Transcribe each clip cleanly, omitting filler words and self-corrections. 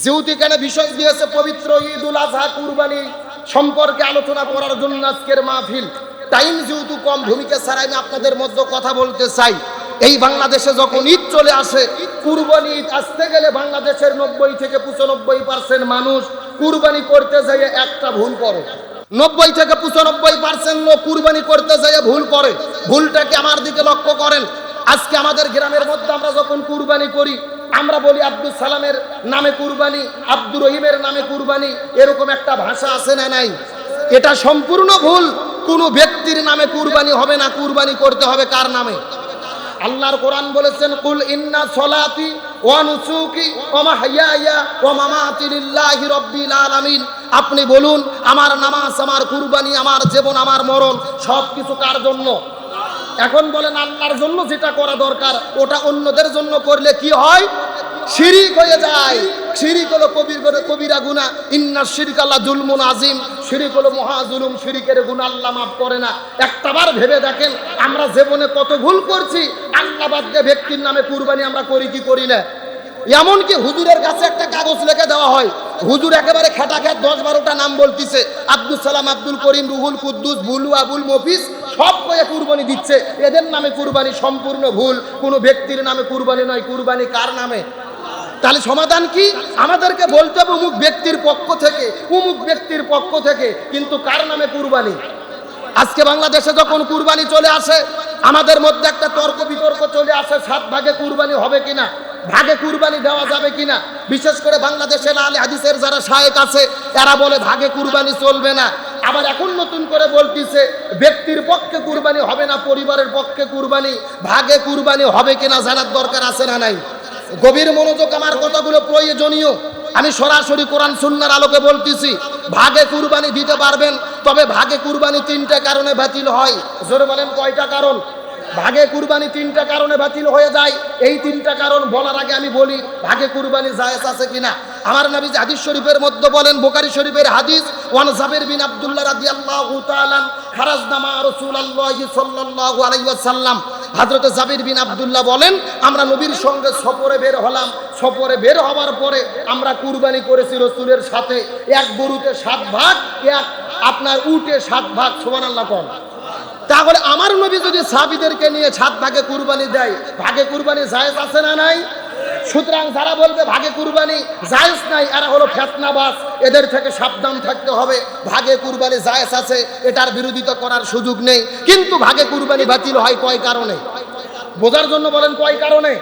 যেহেতু এখানে বিষয় দিয়েছে পবিত্র ঈদুল আজহা কুরবানি সম্পর্কে আলোচনা করার জন্য আজকের মাহফিল। টাইম যেহেতু কম, ভূমিকা ছাড়া আমি আপনাদের মধ্যে কথা বলতে চাই। এই বাংলাদেশে যখন ঈদ চলে আসে, কুরবানি ঈদ আসতে গেলে বাংলাদেশের 90 থেকে 95% মানুষ কুরবানি করতে যেয়ে একটা ভুল করে। 90 থেকে 95% লোক কুরবানি করতে যেয়ে ভুল করে। ভুলটাকে আমার দিকে লক্ষ্য করেন। আজকে আমাদের গ্রামের মধ্যে আমরা যখন কুরবানি করি, আমরা বলি আব্দুল সালামের নামে কুরবানি, আব্দুর রহিমের নামে কুরবানি, এরকম একটা ভাষা আছে না নাই? এটা সম্পূর্ণ ভুল। কোনো ব্যক্তির নামে কুরবানি হবে না, কুরবানি করতে হবে কার নামে? আল্লাহর কোরআন বলেছেন, কুল ইন্না সলাতি ওয়া নুসুকি ওয়া মাহইয়ায়া ওয়া মামাতি লিল্লাহি রাব্বিল আলামিন। আপনি বলুন, আমার নামাজ, আমার কুরবানি, আমার জীবন, আমার মরণ সবকিছু কার জন্য? এখন বলেন, আল্লাহর জন্য যেটা করা দরকার ওটা অন্যদের জন্য করলে কি হয়? শিরিক হয়ে যায়। শিরিক হলো কবিরা গুনাহ। ইন্না শিরকা লা যুলমুন আযীম। শিরিক হলো মহা জুলুম। শিরিকের গুনাহ আল্লাহ মাফ করে না। একটাবার ভেবে দেখেন, আমরা জীবনে কত ভুল করছি। আল্লাহ বাদ দিয়ে ব্যক্তির নামে কুরবানি আমরা করি কি করি না? এমনকি হুজুরের কাছে একটা কাগজ লিখে দেওয়া হয়, হুজুর একেবারে খেটা খেট 10-12টা নাম বলতিছে, আব্দুল সালাম, আব্দুল করিম, রুহুল কুদ্দুস, বুলু, আবুল মফিজ, সব কয়ে কুরবানি দিচ্ছে। এদের নামে কুরবানি সম্পূর্ণ ভুল। কোনো ব্যক্তির নামে কুরবানি নয়, কুরবানি কার নামে? তাহলে সমাধান কি? আমাদেরকে বলতে হবে অমুক ব্যক্তির পক্ষ থেকে, অমুক ব্যক্তির পক্ষ থেকে, কিন্তু কার নামে কুরবানি? আজকে বাংলাদেশে যখন কুরবানি চলে আসে, আমাদের মধ্যে একটা তর্ক বিতর্ক চলে আসে, 7 ভাগে কুরবানি হবে কিনা, ভাগে কুরবানি দেওয়া যাবে কিনা। বিশেষ করে বাংলাদেশের আলে হাদিসের যারা শায়েখ আছে, এরা বলে ভাগে কুরবানি চলবে না। আবার এখন নতুন করে বলতিছে ব্যক্তির পক্ষে কুরবানি হবে না, পরিবারের পক্ষে কুরবানি। ভাগে কুরবানি হবে কিনা জানার দরকার আছে না নাই? গভীর মনোযোগ, আমার কথাগুলো প্রয়োজনীয়। আমি সরাসরি কোরআন সুন্নাহর আলোকে বলতেছি, ভাগে কুরবানি দিতে পারবেন, তবে ভাগে কুরবানি 3টা কারণে বাতিল হয়। জোরে বলেন, কয়টা কারণ? ভাগে কুরবানি 3টা কারণে বাতিল হয়ে যায়। এই 3টা কারণ বলার আগে আমি বলি, ভাগে কুরবানি জায়েজ আছে কিনা। আমার নবী হাদিস শরীফের মধ্যে বলেন, বুখারী শরীফের হাদিস, ওয়ান জাবির বিন আব্দুল্লাহ রাদিয়াল্লাহু তাআলা খারাজনা মা রাসূলুল্লাহি সাল্লাল্লাহু আলাইহি ওয়াসাল্লাম। হযরত জাবির বিন আব্দুল্লাহ বলেন, আমরা নবীর সঙ্গে সফরে বের হলাম। সফরে বের হওয়ার পরে আমরা কুরবানি করেছি রাসূলের সাথে। এক গরুতে 7 ভাগ, এক আপনার উটে 7 ভাগ। সুবহানাল্লাহ কোন। তাহলে আমার নবী যদি সাহাবীদেরকে নিয়ে 7 ভাগে কুরবানি দেয়, ভাগে কুরবানি জায়েজ আছে না নাই? সুতরাং যারা বলবে ভাগে কুরবানি জায়েজ নাই, এরা হলো ফিতনাবাজ। এদের থেকে সাবধান থাকতে হবে। ভাগে কুরবানি জায়েজ আছে, এটার বিরোধিতা করার সুযোগ নেই। কিন্তু ভাগে কুরবানি বাতিল হয় কয় কারণে? বোঝার জন্য বলেন, কয় কারণে?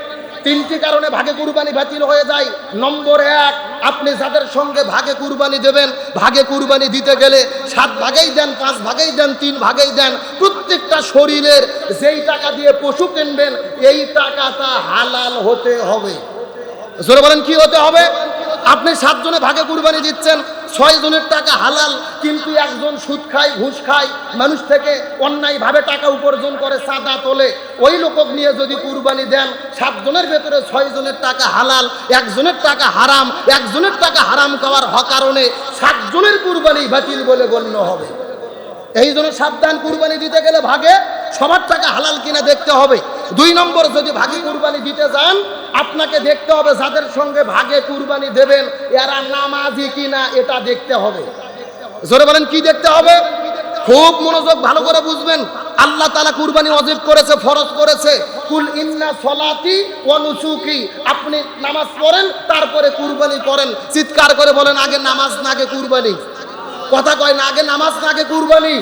3টি কারণে ভাগে কুরবানি বাতিল হয়ে যায়। নম্বর 1, আপনি যাদের সঙ্গে ভাগে কুরবানি দেবেন, ভাগে কুরবানি দিতে গেলে 7 ভাগেই দেন, 5 ভাগেই দেন, 3 ভাগেই দেন, প্রত্যেকটা শরীরের যেই টাকা দিয়ে পশু কিনবেন, এই টাকাটা হালাল হতে হবে। জোরে বলেন, কি হতে হবে? আপনি 7 জনে ভাগে কুরবানি দিচ্ছেন, 6 জনের টাকা হালাল, কিন্তু একজন সুদ খায়, ঘুষ খায়, মানুষ থেকে অন্যায়ভাবে টাকা উপার্জন করে, চাঁদা তোলে। ওই লোক নিয়ে যদি কুরবানি দেন, 7 জনের ভেতরে 6 জনের টাকা হালাল, 1 জনের টাকা হারাম। 1 জনের টাকা হারাম খাওয়ার কারণে 7 জনের কুরবানি বাতিল বলে গণ্য হবে। এই জন্য সাবধান, কুরবানি দিতে গেলে ভাগে সবার টাকা হালাল কিনা দেখতে হবে। 2 নম্বর, যদি ভাগে কুরবানি দিতে যান, আপনাকে দেখতে হবে যাদের সঙ্গে ভাগে কুরবানি দেবেন এরা নামাজি কিনা, এটা দেখতে হবে। জোরে বলেন, কি দেখতে হবে? খুব মনোযোগ, ভালো করে বুঝবেন। আল্লাহ তাআলা কুরবানি ওয়াজিব করেছে, ফরজ করেছে। কুল ইন্না সলাতি ওয়া নুসুকি। আপনি নামাজ পড়েন, তারপরে কুরবানি করেন। চিৎকার করে বলেন, আগে নামাজ না আগে কুরবানি? কথা কয় না, আগে নামাজ না আগে কুরবানি?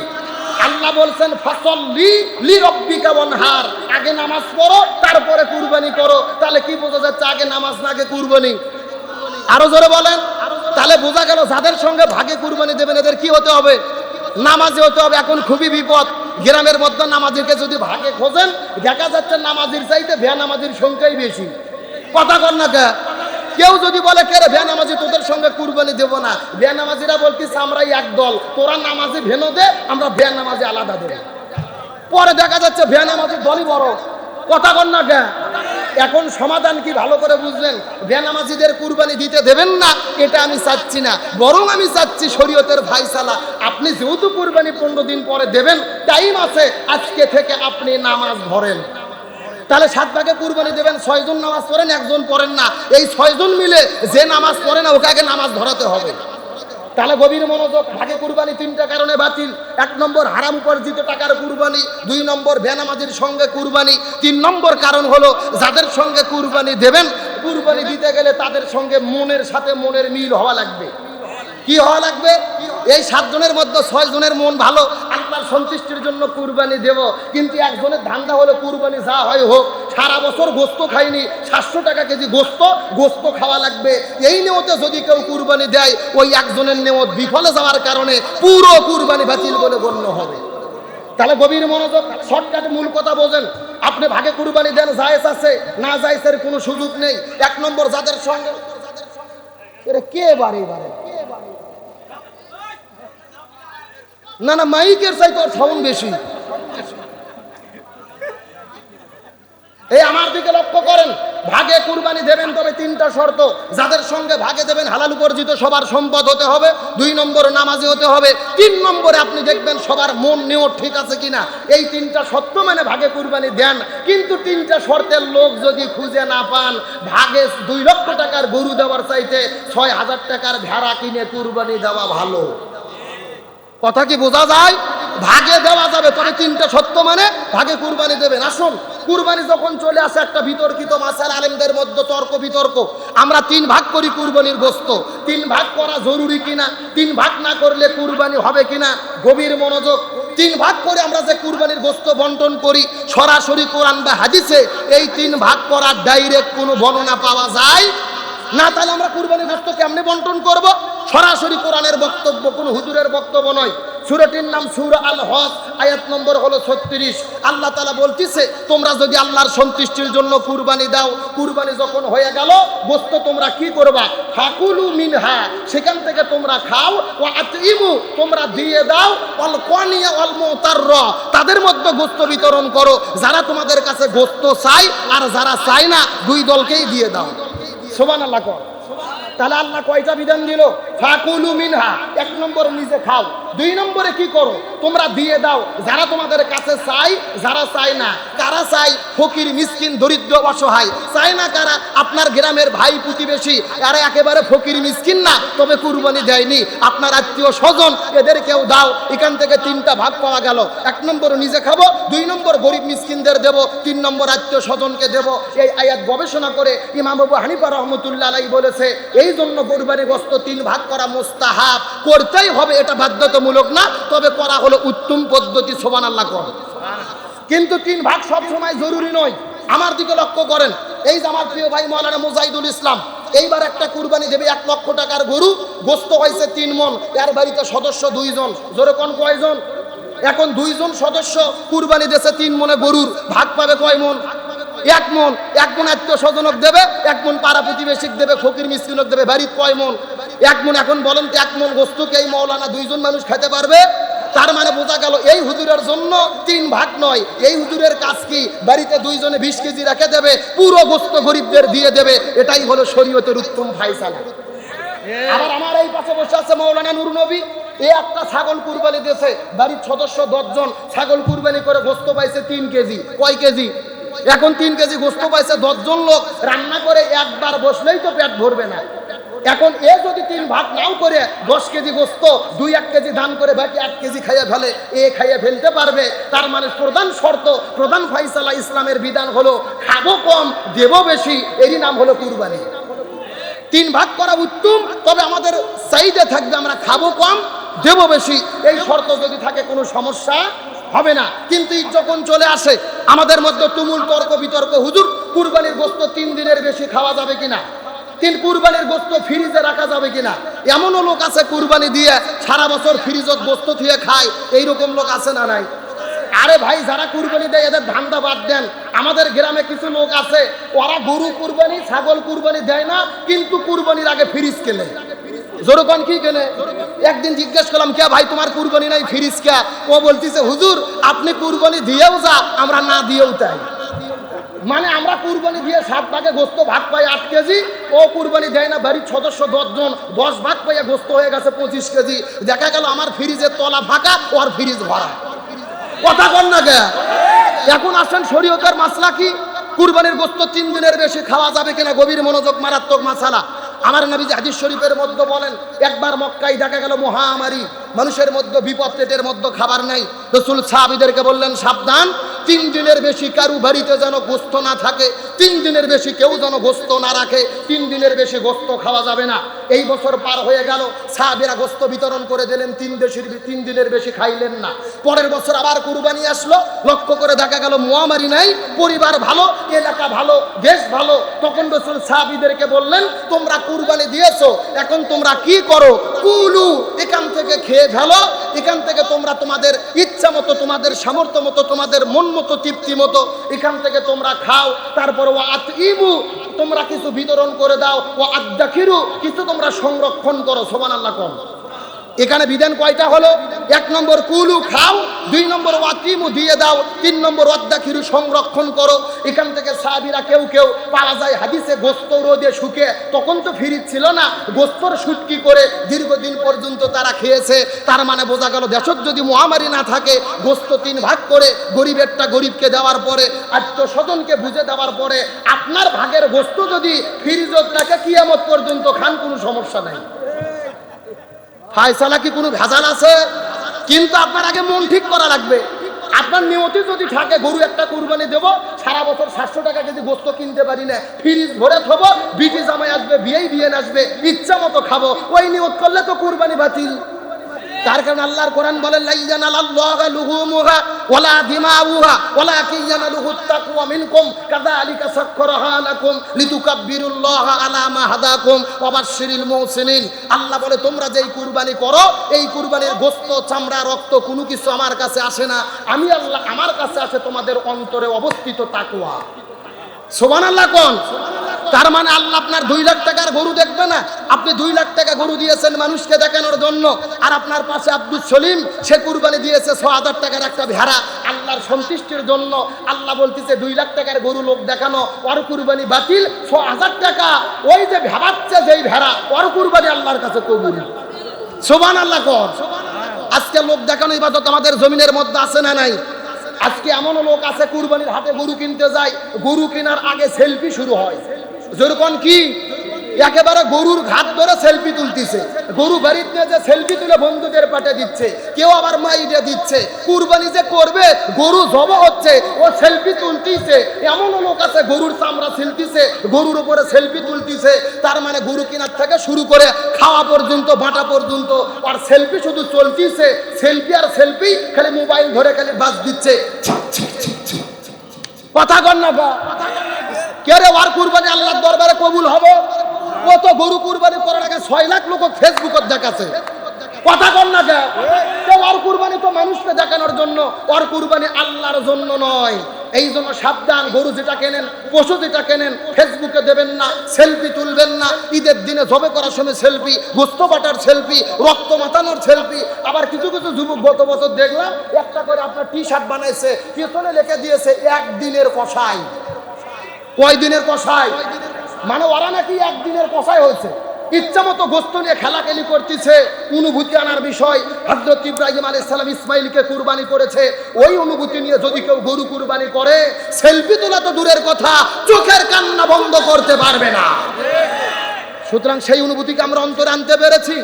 আল্লাহ বলছেন, ফাসাল্লি লিরাব্বিকা ওয়ানহার। আগে নামাজ পড়ো, তারপরে কুরবানি করো। তাহলে কি বোঝা যাচ্ছে, আগে নামাজ না আগে কুরবানি? আরো জোরে বলেন। তাহলে বোঝা গেল যাদের সঙ্গে ভাগে কুরবানি দেবেন এদের কি হতে হবে? নামাজি হতে হবে। এখন খুবই বিপদ, গ্রামের মধ্যে নামাজিকে যদি ভাগে খোঁজেন, দেখা যাচ্ছে নামাজির চাইতে বেনামাজির সংখ্যাই বেশি। কথা কর না কে? কেউ যদি বলে, কে রে বেনামাজি, তোদের সঙ্গে কুরবানি দেব না, বেনামাজিরা বলতেছে আমরাই এক দল, তোরা নামাজি ভেনো দে, আমরা বেনামাজি আলাদা দেব। পরে দেখা যাচ্ছে বেনামাজির দলই বড়। কথা কর না কে? এখন সমাধান কি ভালো করে বুঝলেন? বেনামাজিদের কুরবানি দিতে দেবেন না, এটা আমি চাচ্ছি না, বরং আমি চাচ্ছি শরীয়তের ফায়সালা। আপনি যেহেতু কুরবানি 15 দিন পরে দেবেন, টাইম আছে, আজকে থেকে আপনি নামাজ ধরেন। তাহলে 7 ভাগে কুরবানি দেবেন, 6 জন নামাজ পড়েন, একজন পড়েন না, এই 6 জন মিলে যে নামাজ পড়ে না ওকে আগে নামাজ ধরাতে হবে। তাহলে গভীর মনোযোগ, ভাগে কুরবানি 3টা কারণে বাতিল। 1 নম্বর হারাম উপার্জিত টাকার কুরবানি, 2 নম্বর বেনামাজির সঙ্গে কুরবানি, 3 নম্বর কারণ হলো যাদের সঙ্গে কুরবানি দেবেন, কুরবানি দিতে গেলে তাদের সঙ্গে মনের সাথে মনের মিল হওয়া লাগবে। কি হওয়া লাগবে? এই 7 জনের মধ্যে 6 জনের মন ভালো, আল্লাহর সন্তুষ্টির জন্য কুরবানি দেব, কিন্তু একজনের ধান্দা হলো কুরবানি যা হয় হোক, সারা বছর গোস্ত খাইনি, 700 টাকা কেজি গোস্ত খাওয়া লাগবে, এই নিয়তে যদি কেউ কুরবানি দেয় ওই একজনের নিয়ত বিফলে যাওয়ার কারণে পুরো কুরবানি বাতিল বলে গণ্য হবে। তাহলে গভীর মনোযোগ, শর্টকাটে মূল কথা বোঝেন। আপনি ভাগে কুরবানি দেন, জায়েজ আছে, না জায়েজের কোনো সুযোগ নেই। 1 নম্বর যাদের সঙ্গে কে বারে না মাইকের চাইতে ওর সাউন্ড বেশি। এই আমার দিকে লক্ষ্য করেন, ভাগে কুরবানি দেবেন তবে 3টা শর্ত। যাদের সঙ্গে ভাগে দেবেন হালাল উপার্জিত সবার সম্পদ হতে হবে, 2 নম্বর নামাজি হতে হবে, 3 নম্বরে আপনি দেখবেন সবার মন নিয়ত ঠিক আছে কিনা। এই 3টা শর্ত মানে ভাগে কুরবানি দেন। কিন্তু 3টা শর্তের লোক যদি খুঁজে না পান, ভাগে 2 লক্ষ টাকার গরু দেওয়ার চাইতে 6,000 টাকার ভেড়া কিনে কুরবানি দেওয়া ভালো। কথা কি বোঝা যায়? ভাগে দেওয়া যাবে, তবে 3টা শর্ত মানে ভাগে কুরবানি দেবেন। আসুন, কুরবানি যখন চলে আসে একটা বিতর্কিত মাসালা, আলেমদের মধ্যে তর্ক বিতর্ক। আমরা 3 ভাগ করি কুরবানির গোশত, 3 ভাগ করা জরুরি কিনা, 3 ভাগ না করলে কুরবানি হবে কিনা। গভীর মনোযোগ, 3 ভাগ করে আমরা যে কুরবানির গোশত বন্টন করি, সরাসরি কোরআন বা হাদিসে এই 3 ভাগ করার ডাইরেক্ট কোনো বর্ণনা পাওয়া যায় না। তাহলে আমরা কুরবানির গোশত কেমনে বন্টন করব? সরাসরি কোরআনের বক্তব্য, কোনো হুজুরের বক্তব্য নয়। সূরাটির নাম সূরা আল হজ, আয়াত নম্বর হলো 36। আল্লাহ তাআলা বলতিছে, তোমরা যদি আল্লাহর সন্তুষ্টির জন্য কুরবানি দাও, কুরবানি যখন হয়ে গেল গোশত তোমরা কি করবা? ফাকুলু মিনহা, সেখান থেকে তোমরা খাও, ওয়া আতিমু, তোমরা দিয়ে দাও, ওয়াল কানিয়া ওয়াল মুতাররা, তাদের মধ্যে গোশত বিতরণ করো, যারা তোমাদের কাছে গোশত চাই আর যারা চায় না 2 দলকেই দিয়ে দাও। সুবহানাল্লাহ। তাহলে আল্লাহ কয়টা বিধান দিল? ফাকুলু মিনহা, 1 নম্বরে নিজে খাও, 2 নম্বরে কি করো? তোমরা দিয়ে দাও, যারা তোমাদের কাছে চাই, যারা চায় না। কারা চাই? ফকির, মিসকিন, দরিদ্র, অসহায়। চায় না কারা? আপনার গ্রামের ভাই প্রতিবেশী, এরা একেবারে ফকির মিসকিন না, তবে কুরবানি দেয়নি, আপনার আত্মীয় স্বজন, এদেরকেও দাও। এখান থেকে 3টা ভাগ পাওয়া গেল। 1 নম্বরে নিজে খাবো, 2 নম্বর গরিব মিসকিনদের দেব, 3 নম্বর আত্মীয় স্বজনকে দেব। এই আয়াত গবেষণা করে ইমাম আবু হানিফা রাহমাতুল্লাহ আলাইহি বলেছে, এই জন্য কুরবানির গোশত 3 ভাগ করা মুস্তাহাব, করতেই হবে, এটা বাধ্যতামূলক না, তবে করা হলো উত্তম পদ্ধতি। সুবহানাল্লাহ। কিন্তু 3 ভাগ সব সময় জরুরি নয়। আমার দিকে লক্ষ্য করেন, এই যে আমার প্রিয় ভাই মাওলানা মুজাহিদুল ইসলাম এইবার একটা কুরবানি দেবে 1 লক্ষ টাকার গরু, গোশত হয়েছে 3 মণ, এর বাড়িতে সদস্য 2 জন। জোরে কোন কয়জন? এখন 2 জন সদস্য কুরবানি দিয়েছে 3 মণে গরুর, ভাগ পাবে কয় মণ? 1 মণ। 1 মণ আত্মীয় স্বজনক দেবে, 1 মণ পাড়া প্রতিবেশীক দেবে, ফকির মিসকিনক দেবে। বাড়িতে কয় মণ? 1 মণ। এখন বলেন তো 1 মণ গোশতকে এই মাওলানা 2 জন মানুষ খেতে পারবে? তার মানে বোঝা গেল এই হুজুরের জন্য 3 ভাগ নয়। এই হুজুরের কাজ কি? বাড়িতে 2 জনে 20 কেজি রেখে দেবে, পুরো গোশত গরিবদের দিয়ে দেবে। এটাই হলো শরীয়তের উত্তম ফায়সালা। আবার আমার এই পাশে বসে আছে মাওলানা নূর নবী, একটা ছাগল কুরবানি দিয়েছে, বাড়ির সদস্য 10 জন, ছাগল কুরবানি করে গোশত পাইছে 3 কেজি। কয় কেজি? এখন 3 কেজি গোশত পাইছে, 10 জন লোক রান্না করে একবার বসলেই তো পেট ভরবে না। এখন এ যদি 3 ভাগ নাও করে 10 কেজি গোশত 2-1 কেজি দান করে বাকি 1 কেজি খাইয়ে ফেলে, খাইয়ে ফেলতে পারবে। তার মানে প্রধান শর্ত, প্রধান ফায়সালা ইসলামের বিধান হলো খাবো কম দেব বেশি, এরই নাম হলো কুরবানি। 3 ভাগ করা উত্তম, তবে আমাদের চাহিদা থাকবে আমরা খাবো কম দেব বেশি। এই শর্ত যদি থাকে কোনো সমস্যা হবে না। কিন্তু যখন চলে আসে আমাদের মধ্যে তুমুল তর্ক বিতর্ক, হুজুর কুরবানির গোশত 3 দিনের বেশি খাওয়া যাবে কিনা, 3 কুরবানির গোশত ফ্রিজে রাখা যাবে কিনা। এমনও লোক আছে কুরবানি দিয়ে সারা বছর ফ্রিজত গোশত দিয়ে খায়, এইরকম লোক আছে না নাই? আরে ভাই, যারা কুরবানি দেয় এদের ধান্দা বাদ দেন। আমাদের গ্রামে কিছু লোক আছে, ওরা গরু কুরবানি, ছাগল কুরবানি দেয় না, কিন্তু কুরবানির আগে ফ্রিজ কেনে। জোরকন কি কেনে? একদিন জিজ্ঞেস করলাম, কে ভাই তোমার কুরবানি নাই, ফ্রিজ কে? ও বলতেছে, হুজুর আপনি কুরবানি দিয়েও যা, আমরা না দিয়েও তাই। মানে আমরা কুরবানি দিয়ে 7 ভাগে গোশত ভাগ পাই 8 কেজি, ও কুরবানি দেয় না, বাড়ির সদস্য 10 জন, 10 ভাগ পাইয়া গোশত হয়ে গেছে 25 কেজি। দেখা গেল আমার ফ্রিজের তলা ফাঁকা, ওর ফ্রিজ ভরা। কথা বল না গে। এখন আসেন শরীয়তের মাসলা কি? কুরবানির গোশত 3 দিনের বেশি খাওয়া যাবে কিনা, গভীর মনোযোগ, মারাত্মক মাসালা। আমার নবীজি হাদিস শরীফের মধ্যে বলেন, একবার মক্কায় দেখা গেল মহামারী, মানুষের মধ্যে বিপদ, পেটের মধ্যে খাবার নাই। রাসূল সাহাবীদেরকে বললেন, সাবধান, 3 দিনের বেশি কারু বাড়িতে যেন গোশত না থাকে, 3 দিনের বেশি কেউ যেন গোশত না রাখে, 3 দিনের বেশি গোশত খাওয়া যাবে না। এই বছর পার হয়ে গেল, সাহাবীরা গোশত বিতরণ করে দিলেন, 3 দিনের বেশি খাইলেন না। পরের বছর আবার কুরবানি আসলো, লক্ষ্য করে দেখা গেল মহামারী নাই, পরিবার ভালো, এলাকা ভালো, দেশ ভালো। তখন রাসূল সাহাবীদেরকে বললেন, তোমরা কুরবানি দিয়েছো, এখন তোমরা কি করো? কুলু, এখান থেকে খেয়ে ফেলো, এখান থেকে তোমরা তোমাদের ইচ্ছা মতো, তোমাদের সামর্থ্য মতো, তোমাদের মন মতো, তৃপ্তি মতো এখান থেকে তোমরা খাও। তারপর ও আতইমু, তোমরা কিছু বিতরণ করে দাও, ও আদ্দাখিরু, কিছু তোমরা সংরক্ষণ করো। সুবহানাল্লাহ। কোন এখানে বিধান কয়টা হলো? 1 নম্বর কুলু, খাও, 2 নম্বর ওয়াতিমু, দিয়ে দাও, 3 নম্বর ওয়াদ্দাখিরু, সংরক্ষণ করো। এখান থেকে সাহাবীরা কেউ কেউ পাওয়া যায় হাদিসে গোশত রোদে শুকে, তখন তো ফ্রিজ ছিল না, গোশতর শুটকি করে দীর্ঘদিন পর্যন্ত তারা খেয়েছে। তার মানে বোঝা গেল, দেশত যদি মহামারী না থাকে, গোশত 3 ভাগ করে গরিবেরটা গরিবকে দেওয়ার পরে, আত্মস্বজনকে বুঝে দেওয়ার পরে, আপনার ভাগের গোশত যদি ফ্রিজত রাখে কিয়ামত পর্যন্ত খান, কোনো সমস্যা নাই। ফায়সালা কি কোনো ভেজাল আছে? কিন্তু আপনার আগে মন ঠিক করা লাগবে। আপনার নিয়তি যদি থাকে, গরু একটা কুরবানি দেবো, সারা বছর 700 টাকা কেজি গোশত কিনতে পারি না, ফ্রিজ ভরে থবো, বিটি জামাই আসবে, বিয়ে আসবে, ইচ্ছা মতো খাবো, ওই নিয়ত করলে তো কুরবানি বাতিল। তার কারণে আল্লাহর কোরআন বলে, লা ইয়ানালাল্লাহু লুহুমুহা ওয়ালা দিমাউহা ওয়ালাকিন ইয়ানালুহুত তাকওয়া মিনকুম কাযালিকা সাখখারাহা লাকুম লিতুকাব্বিরুল্লাহা আলা মা হাদাকুম ওয়া বাশশিরিল মুহসিনিন। আল্লাহ বলে, তোমরা যেই কুরবানি করো, এই কুরবানির গোশত, চামড়া, রক্ত কোনো কিছু আমার কাছে আসে না। আমি আল্লাহ, আমার কাছে আসে তোমাদের অন্তরে অবস্থিত তাকওয়া। সুবহানাল্লাহ। কোন তার মানে আল্লাহ আপনার 2 লাখ টাকার গরু দেখবে না। আপনি 2 লাখ টাকা গরু দিয়েছেন মানুষকে দেখানোর জন্য, আর আপনার পাশে আব্দুল সলিম, সে কুরবানি দিয়েছে 6000 টাকার একটা ভেড়া আল্লাহর সন্তুষ্টির জন্য। আল্লাহ বলতেছে 2 লাখ টাকার গরু লোক দেখানো, ওর কুরবানি বাতিল। 6000 টাকা ওই যে ভেড়াচ্ছে, যেই ভেড়া, ওর কুরবানি আল্লাহর কাছে কবুল। সুবহানাল্লাহ। কোন আজকে লোক দেখানো ইবাদত আমাদের জমিনের মধ্যে আছে না নাই? আজকে এমন লোক আছে, কুরবানির হাটে গরু কিনতে যায়, গরু কেনার আগে সেলফি শুরু হয়। যেরকম কি একেবারে গরুর ঘাট ধরে সেলফি তুলতেছে, গরু বাড়িতে যে সেলফি তুলে বন্ধুদের পাঠিয়ে দিচ্ছে, কেউ আবার মাইডে দিচ্ছে। কুরবানি যে করবে, গরু জবা হচ্ছে, ও সেলফি তুলতেছে। এমন লোক আছে, গরুর চামড়া ছিলতেছে, গরুর উপরে সেলফি তুলতেছে। তার মানে গরু কেনার থেকে শুরু করে খাওয়া পর্যন্ত, বাটা পর্যন্ত, আর সেলফি শুধু চলতেছে। সেলফি আর সেলফি, খালি মোবাইল ধরে খালি বাজ দিচ্ছে। কথা কন না গা, কে রে? ওর কুরবানি আল্লাহর দরবারে কবুল হবে? ও তো গরু কুরবানি করার আগে 6 লাখ লোক ফেসবুকত দেখাচ্ছে। কথা কন না কে? ওর কুরবানি তো মানুষকে দেখানোর জন্য, ওর কুরবানি আল্লাহর জন্য নয়। এই জন্য সাবধান, গরু যেটা কেনেন, পশু যেটা কেনেন, ফেসবুকে দেবেন না, সেলফি তুলবেন না। ঈদের দিনে জবে করার সময় সেলফি, গোস্ত বাটার সেলফি, রক্ত মাতানোর সেলফি। আবার কিছু কিছু যুবক গত বছর দেখলাম, একটা করে আপনার টি-শার্ট বানাইছে, পেছনে লিখে দিয়েছে 1 দিনের কষাই। কয় দিনের কষাই? মানে ওরা নাকি 1 দিনের কষাই হয়েছে। ইচ্ছা মতো গোস্ত নিয়ে খেলাখেলি করতেছে। অনুভূতি আনার বিষয়, হযরত ইব্রাহিম আলাইহিস সালাম ইসমাইলকে কুরবানি করেছে, ওই অনুভূতি নিয়ে যদি কেউ গরু কুরবানি করে, সেলফি তোলা তো দূরের কথা, চোখের কান্না বন্ধ করতে পারবে না। সুতরাং সেই অনুভূতিকে আমরা অন্তরে আনতে পেরেছি।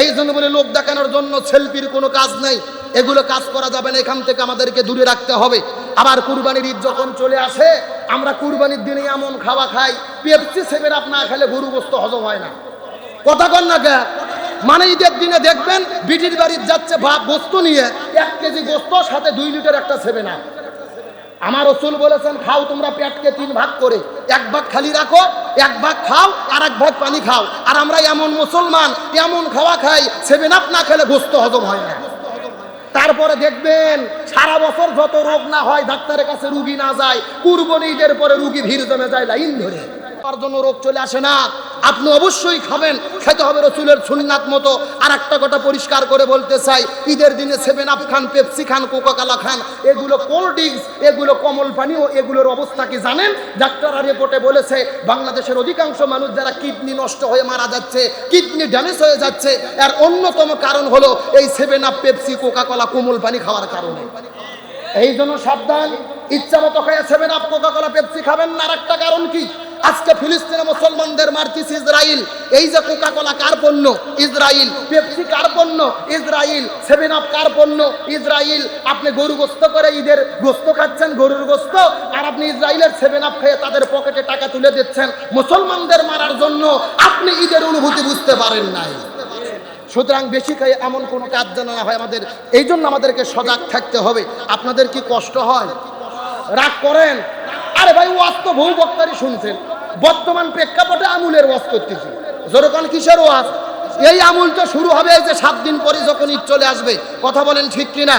এই জন্য বলে, লোক দেখানোর জন্য সেলফির কোনো কাজ নেই, এগুলো কাজ করা যাবে না। এখান থেকে আমাদেরকে দূরে রাখতে হবে। আবার কুরবানির ঈদ যখন চলে আসে, আমরা কুরবানির দিনে এমন খাওয়া খাই, পেপসি 7 আপ না খেলে গরু গোস্ত হজম হয় না। কথা কন না কে? মানে ঈদের দিনে দেখবেন, বিটির বাড়ির যাচ্ছে ভাব গোস্ত নিয়ে, 1 কেজি গোস্ত, সাথে 2 লিটার একটা 7 আপ। আমার রাসূল বলেছেন, খাও তোমরা পেটকে 3 ভাগ করে, 1 ভাগ খালি রাখো, 1 ভাগ খাও, আর 1 ভাগ পানি খাও। আর আমরা এমন মুসলমান, এমন খাওয়া খাই, 7 আপ না খেলে গোস্ত হজম হয় না। তারপরে দেখবেন, সারা বছর যত রোগ না হয়, ডাক্তারের কাছে রুগী না যায়, কুরবানি ঈদের পরে রুগী ভিড় জমে যায় লাইন ধরে, তার জন্য রোগ চলে আসে না। আপনি অবশ্যই খাবেন, খেতে হবে রাসূলের সুন্নাত মতো। আর একটা কথা পরিষ্কার করে বলতে চাই, ঈদের দিনে 7 আপ খান, পেপসি খান, কোকাকোলা খান, এগুলো কোল্ড ড্রিঙ্কস, এগুলো কমল পানীয়, এগুলোর অবস্থা কি জানেন? ডাক্তাররা রিপোর্টে বলেছে, বাংলাদেশের অধিকাংশ মানুষ যারা কিডনি নষ্ট হয়ে মারা যাচ্ছে, কিডনি ড্যামেজ হয়ে যাচ্ছে, এর অন্যতম কারণ হলো এই 7 আপ, পেপসি, কোকাকোলা, কোমল পানি খাওয়ার কারণে। এই জন্য সাবধান, ইচ্ছা মতো খেয়ে 7 আপ, কোকা কোলা, পেপসি খাবেন না। আর একটা কারণ কি, আজকে ফিলিস্তিনে মুসলমানদের মারতিস ইসরাইল। এই যে কোকা কোলা কার পণ্য? ইসরাইল। পেপসি কার পণ্য? ইসরাইল। 7 আপ কার পণ্য? ইসরাইল। আপনি গরু গোস্ত করে ঈদের গোস্ত খাচ্ছেন, গরুর গোস্ত, আর আপনি ইসরাইলের 7 আপ খেয়ে তাদের পকেটে টাকা তুলে দিচ্ছেন মুসলমানদের মারার জন্য। আপনি ঈদের অনুভূতি বুঝতে পারেন নাই। সুতরাং বেশি খাই এমন কোনো কাজ যেন না হয় আমাদের, এই জন্য আমাদেরকে সজাগ থাকতে হবে। আপনাদের কি কষ্ট হয়? রাগ করেন? আরে ভাই, ওয়াজ তো বহু বক্তারই শুনছেন। বর্তমান প্রেক্ষাপটে আমুলের ওয়াজ করতেছি। যেরকম কিসের ওয়াজ? এই আমুল তো শুরু হবে এই যে 7 দিন পরে যখন ঈদ চলে আসবে। কথা বলেন ঠিক কিনা?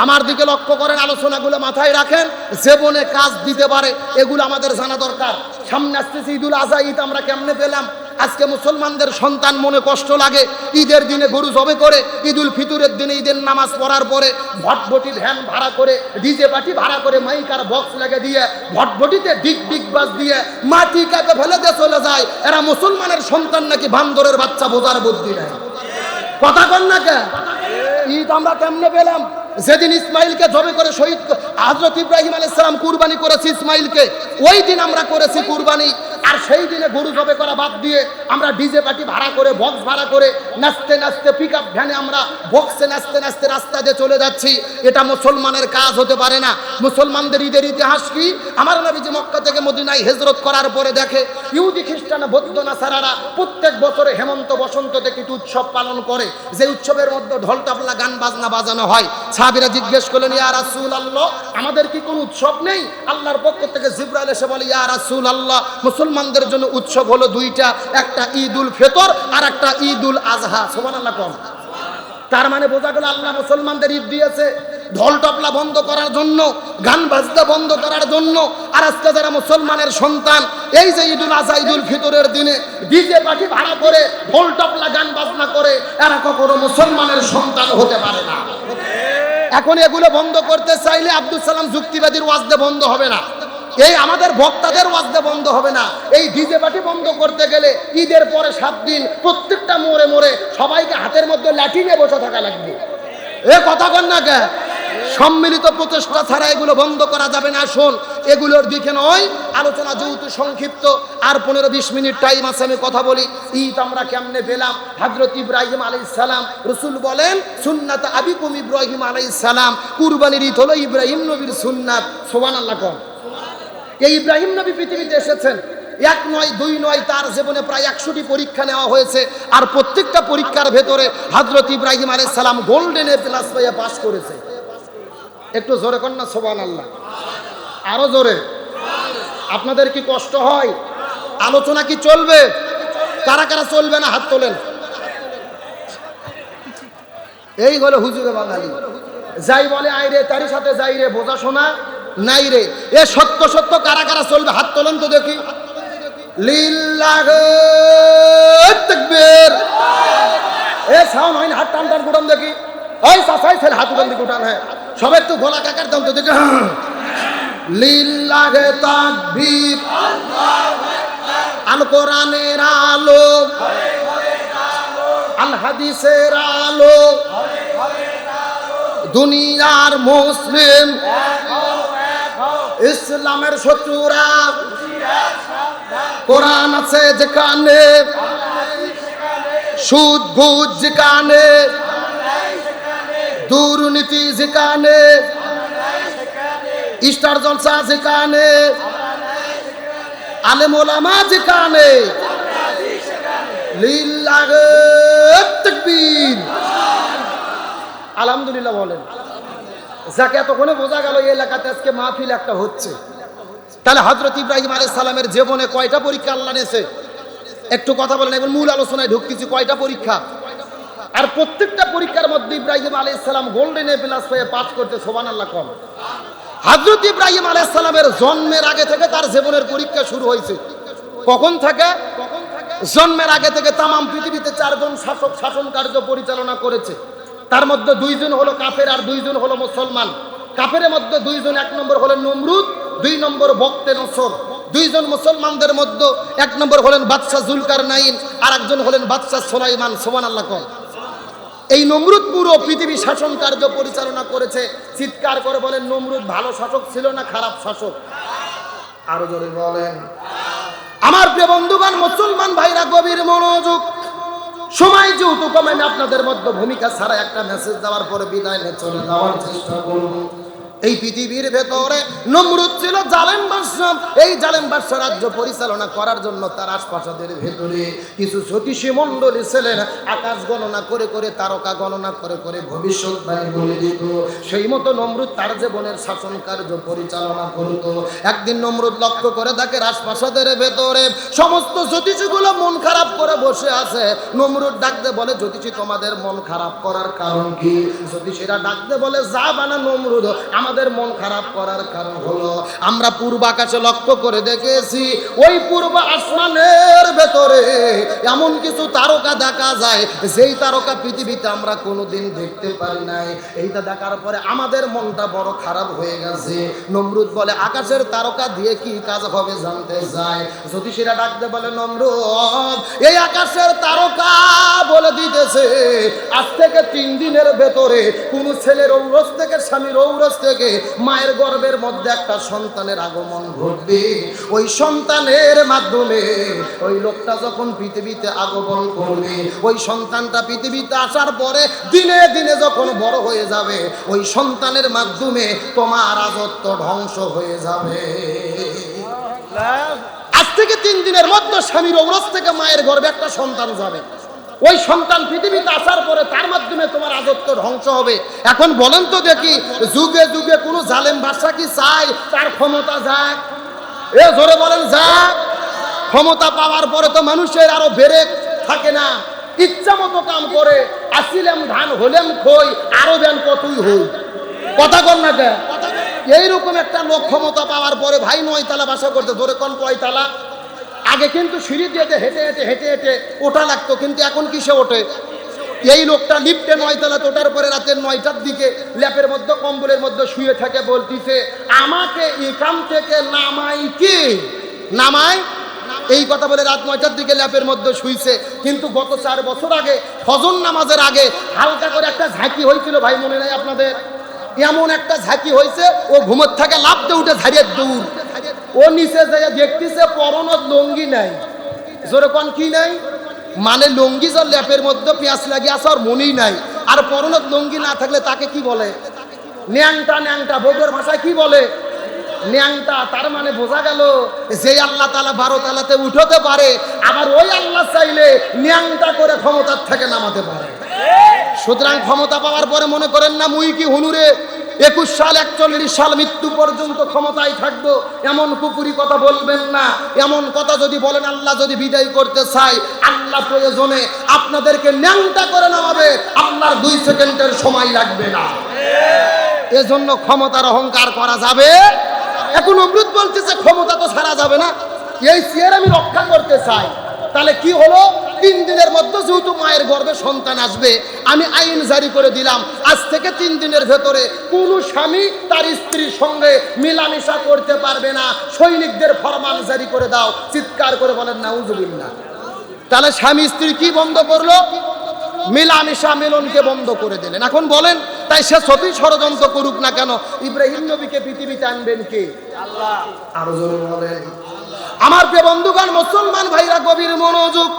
আমার দিকে লক্ষ্য করেন, আলোচনাগুলো মাথায় রাখেন। জীবনে কাজ দিতে পারে এগুলো আমাদের জানা দরকার। সামনে আসতেছে ঈদুল আজহা। ঈদ আমরা কেমনে পেলাম? আজকে মুসলমানদের সন্তান মনে কষ্ট লাগে, ঈদের দিনে গরু জবে করে, ঈদুল ফিতরের দিনে ঈদের নামাজ পড়ার পরে ভটভটি ভ্যান ভাড়া করে, ডিজে পার্টি ভাড়া করে, মাইকার বক্স লেগে দিয়ে ভটভটিতে ডিগ ডিগ বাজ দিয়ে মাটি কাটে ফেলে দিয়ে চলে যায়। এরা মুসলমানের সন্তান নাকি বান্দরের বাচ্চা, বোঝার বুদ্ধি নাই। কথা কন না কে? ঈদ আমরা কেমনে পেলাম? যেদিন ইসমাইলকে জবে করে শহীদ হযরত ইব্রাহিম আলাইহিস সালাম কুরবানি করেছে ইসমাইলকে, ওই দিন আমরা করেছি কুরবানি। আর সেই দিনে গরু জবে করা বাদ দিয়ে আমরা ডিজে পার্টি ভাড়া করে, বক্স ভাড়া করে, নাচতে নাচতে পিকআপ ভ্যানে আমরা বক্সে নাচতে নাচতে রাস্তা দিয়ে চলে যাচ্ছি। এটা মুসলমানের কাজ হতে পারে না। মুসলমানদের ঈদের ইতিহাস কি? আমার নবীজি মক্কা থেকে মদিনায় হিজরত করার পরে দেখে ইহুদি, খ্রিস্টান, বৌদ্ধ, নাসারারা প্রত্যেক বছরে হেমন্ত বসন্ত থেকে উৎসব পালন করে, যে উৎসবের মধ্যে ঢোল তাবলা গান বাজনা বাজানো হয়। সাহাবীরা জিজ্ঞেস করলেন, ইয়া রাসূলুল্লাহ, আমাদের কি কোনো উৎসব নেই? আল্লাহর পক্ষ থেকে জিবরাইল এসে বলে, ইয়া রাসূলুল্লাহ, মুসলমানদের জন্য উৎসব হলো দুইটা, একটা ঈদুল ফিতর আর একটা ঈদুল আজহা। সুবহানাল্লাহ কম। তার মানে বোঝা গেল আল্লাহ মুসলমানদের ঈদ দিয়েছে ঢোল টপলা বন্ধ করার জন্য, গান বাজনা বন্ধ করার জন্য। আর আজকে যারা মুসলমানের সন্তান, এই যে ঈদুল আজহা, ঈদুল ফিতরের দিনে ডিজে পার্টি ভাড়া করে ঢোল টপলা গান বাজনা করে, এরা কখনো মুসলমানের সন্তান হতে পারে না। এখন এগুলো বন্ধ করতে চাইলে আব্দুল সালাম যুক্তিবাদীর ওয়াজদে বন্ধ হবে না, এই আমাদের বক্তাদের ওয়াজদে বন্ধ হবে না। এই ডিজে পার্টি বন্ধ করতে গেলে ঈদের পরে 7 দিন প্রত্যেকটা মোড়ে মোড়ে সবাইকে হাতের মধ্যে লাঠি নিয়ে বসে থাকা লাগবে। এ কথা কন না কে? সম্মিলিত প্রচেষ্টা ছাড়া এগুলো বন্ধ করা যাবে না। শোন, এগুলোর দিকে নয় আলোচনা, যেহেতু সংক্ষিপ্ত, আর 15-20 মিনিট টাইম আছে, আমি কথা বলি। ঈদ আমরা কেমনে পেলাম? হযরত ইব্রাহিম আলাইহিস সালাম, রাসূল বলেন সুন্নাত আবিকুম ইব্রাহিম আলাইহিস সালাম, কুরবানির ঈদ হলো ইব্রাহিম নবীর সুন্নাত। সুবহানাল্লাহ কোন। এই ইব্রাহিম নবী পৃথিবীতে এসেছেন, 1 নয় 2 নয়, তার জীবনে প্রায় 100টি পরীক্ষা নেওয়া হয়েছে। আর প্রত্যেকটা পরীক্ষার ভেতরে হযরত ইব্রাহিম আলাইহিস সালাম গোল্ডেন এ প্লাস পেয়ে পাস করেছে। একটু জোরে কর না সুবহানাল্লাহ, আরো জোরে। আপনাদের কি কষ্ট হয়? আলোচনা কি চলবে? কারা কারা চলবে না হাত তোলেন। এই হলো হুজুরে বাঙালি, যাই বলে আই রে, তারই সাথে যাই রে, বোঝা শোনা নাই রে। এ সত্য সত্য কারা কারা চলবে হাত তোলেন তো দেখি। লিল্লাহি তাকবীর। এ সাউন্ড হয় না, হাত টান টান গুটান দেখি। ওই সাসাই ছেলে হাত উঠান দিকে উঠান। হ্যাঁ, সবাই একটু গলা কাকার দাম তো দেখি। লিল্লাহি তাকবীর, আল কোরআনের আলো, আল হাদিসের আলো, দুনিয়ার মুসলিম, ইসলামের শত্রুরা, কোরআন আছে যেখানে, সুদ ঘুষ যেখানে, দুর্নীতি যেখানে, স্টার জলসা যেখানে, আলেম ওলামা যেখানে, লিল্লাহি তাকবীর। আলহামদুলিল্লাহ বলেন। যাকে এতক্ষণে বোঝা গেল এই এলাকাতে আজকে মাহফিল একটা হচ্ছে। তাহলে হযরত ইব্রাহিম আলাইহিস সালামের জীবনে কয়টা পরীক্ষা আল্লাহ নিয়েছে? একটু কথা বলেন। এখন মূল আলোচনায় ঢুকতেছি। কয়টা পরীক্ষা? আর প্রত্যেকটা পরীক্ষার মধ্যে ইব্রাহিম আলাইহিস সালাম গোল্ডেন এ প্লাস পেয়ে পাস করতে। সুবহানাল্লাহ কম। হযরত ইব্রাহিম আলাইহিস সালামের জন্মের আগে থেকে তার জীবনের পরীক্ষা শুরু হয়েছে। কখন থেকে? জন্মের আগে থেকে তামাম পৃথিবীতে 4 জন শাসক শাসন কার্য পরিচালনা করেছে। তার মধ্যে 2 জন হলো কাফের আর 2 জন হলো মুসলমান। কাফেরের মধ্যে 2 জন, 1 নম্বর হলেন নমরুদ, 2 নম্বর বক্তে নসর। 2 জন মুসলমানদের মধ্যে 1 নম্বর হলেন বাদশা জুলকারনাইন আর একজন হলেন বাদশা সুলাইমান। সুবহানাল্লাহ কোন। এই নমরুদ পুরো পৃথিবী শাসন কার্য পরিচালনা করেছে। চিৎকার করে বলেন, নমরুদ ভালো শাসক ছিল না খারাপ শাসক? আরো জোরে বলেন। আমার প্রিয় বন্ধুগণ, মুসলমান ভাইরা গভীর মনোযোগ। সময় যেহেতু কম, আমি আপনাদের মধ্যে ভূমিকা ছাড়া একটা মেসেজ দেওয়ার পরে বিদায় নিয়ে চলে যাওয়ার চেষ্টা করব। এই পৃথিবীর ভেতরে নমরুদ ছিল জালেম বাদশা। এই জালেম বাদশা রাজ্য পরিচালনা করার জন্য তার আশপাশের ভেতরে কিছু জ্যোতিষী মণ্ডলী ছিলেন। আকাশ গণনা করে করে, তারকা গণনা করে করে ভবিষ্যৎবাণী বলে দিত। সেই মতো নমরুদ তার জীবনের শাসন কার্য পরিচালনা করত। একদিন নমরুদ লক্ষ্য করে দেখে আশপাশের ভেতরে সমস্ত জ্যোতিষীগুলো মন খারাপ করে বসে আছে। নমরুদ ডাকতে বলে, জ্যোতিষী তোমাদের মন খারাপ করার কারণ কি? জ্যোতিষীরা ডাকতে বলে, যা বানা নমরুদ, আমাদের মন খারাপ করার কারণ হলো আমরা পূর্ব আকাশে লক্ষ্য করে দেখেছি, ওই পূর্ব আসমানের ভেতরে এমন কিছু তারকা দেখা যায় যেই তারকা পৃথিবীতে আমরা কোনোদিন দেখতে পারি নাই। এইটা দেখার পরে আমাদের মনটা বড় খারাপ হয়ে গেছে। নমরুদ বলে, আকাশের তারকা দিয়ে কি কাজ হবে জানতে চায়। জ্যোতিষীরা ডাকতে বলে, নমরুদ, এই আকাশের তারকা বলে দিতেছে আজ থেকে 3 দিনের ভেতরে কোন ছেলের ঔরস থেকে, স্বামীর ঔরস থেকে মায়ের গর্ভের মধ্যে একটা সন্তানের আগমন ঘটবে। ওই সন্তানের মাধ্যমে ওই লোকটা যখন পৃথিবীতে আগমন করবে, ওই সন্তানটা পৃথিবীতে আসার পরে দিনে দিনে যখন বড় হয়ে যাবে, ওই সন্তানের মাধ্যমে তোমার রাজত্ব ধ্বংস হয়ে যাবে। আজ থেকে 3 দিনের মধ্যে স্বামীর ঔরস থেকে মায়ের গর্ভে একটা সন্তান যাবে। ওই সন্তান পৃথিবীতে আসার পরে তার মাধ্যমে তোমার রাজত্ব ধ্বংস হবে। এখন বলেন তো দেখি, যুগে যুগে কোনো জালেম বাদশা কি চায় তার ক্ষমতা যাক? এ জোরে বলেন, যাক। ক্ষমতা পাওয়ার পরে তো মানুষের আরো বেড়ে থাকে না, ইচ্ছা মতো কাম করে। আসিলাম ধান, হলেম খই, আরো দেন কতই হই। কথা কন না কেন? এইরকম একটা লোক ক্ষমতা পাওয়ার পরে ভাই 9 তলা বাসা করতে, ধরে কোন 9 তলা? আগে কিন্তু সিঁড়ি দিয়ে হেঁটে হেঁটে হেঁটে হেঁটে ওঠা লাগতো, কিন্তু এখন কিসে ওঠে? এই লোকটা লিফটে 9 তলাতে ওঠার পরে রাতের 9টার দিকে ল্যাপের মধ্যে, কম্বলের মধ্যে শুয়ে থাকে, বলতিছে, আমাকে এখান থেকে নামাই কে? নামাই। এই কথা বলে রাত 9টার দিকে ল্যাপের মধ্যে শুইছে। কিন্তু গত 4 বছর আগে ফজর নামাজের আগে হালকা করে একটা ঝাঁকি হয়েছিল, ভাই মনে নাই আপনাদের? এমন একটা ঝাঁকি হয়েছে, ও ঘুমোর থেকে লাফতে উঠে ঝাড়িয়ে দৌড়। ও নিচে যাইয়া দেখতেছে পরনত লঙ্গি নাই। জোরে কোন কি নাই? মানে লঙ্গি যার ল্যাপের মধ্যে পেঁয়াজ লাগিয়ে আছে আর মনেই নাই। আর পরনত লঙ্গি না থাকলে তাকে কি বলে? ন্যাংটা। ন্যাংটা বৌদ্ধর ভাষায় কি বলে? ন্যাংটা। তার মানে বোঝা গেল যে আল্লাহ তাআলা 12 তলাতে উঠতে পারে, আবার ওই আল্লাহ চাইলে ন্যাংটা করে ক্ষমতার থেকে নামাতে পারে। সুতরাং ক্ষমতা পাওয়ার পরে মনে করেন না মুই কি হুনুরে 21 সাল 41 সাল মৃত্যু পর্যন্ত ক্ষমতায় থাকবো, এমন কুপুরি কথা বলবেন না। এমন কথা যদি বলেন, আল্লাহ যদি বিদায় করতে চায়, আল্লাহ প্রয়োজনে আপনাদেরকে ন্যাংটা করে নামাবে, আল্লাহর 2 সেকেন্ডের সময় লাগবে না। এজন্য ক্ষমতার অহংকার করা যাবে। এখন নমরুদ বলতেছে ক্ষমতা তো ছাড়া যাবে না, এই চেয়ার আমি রক্ষা করতে চাই। তাহলে কি হলো? 3 দিনের মধ্যে যেহেতু মায়ের গর্ভে সন্তান আসবে, আমি আইন জারি করে দিলাম, আজ থেকে 3 দিনের ভেতরে কোনো স্বামী তার স্ত্রীর সঙ্গে মিলামিশা করতে পারবে না। সৈনিকদের ফরমান জারি করে দাও। চিৎকার করে বলেন নাউজুবিল্লাহ। তাহলে স্বামী স্ত্রী কি বন্ধ করলো? মিলামিশা, মিলনকে বন্ধ করে দিলেন। এখন বলেন, তাই সে যতই ষড়যন্ত্র করুক না কেন, ইব্রাহিম নবীকে পৃথিবীতে আনবেন কে? আল্লাহ। আরো জোরে বলেন। আমার প্রিয় বন্ধুগণ, মুসলমান ভাইরা গভীর মনোযোগ।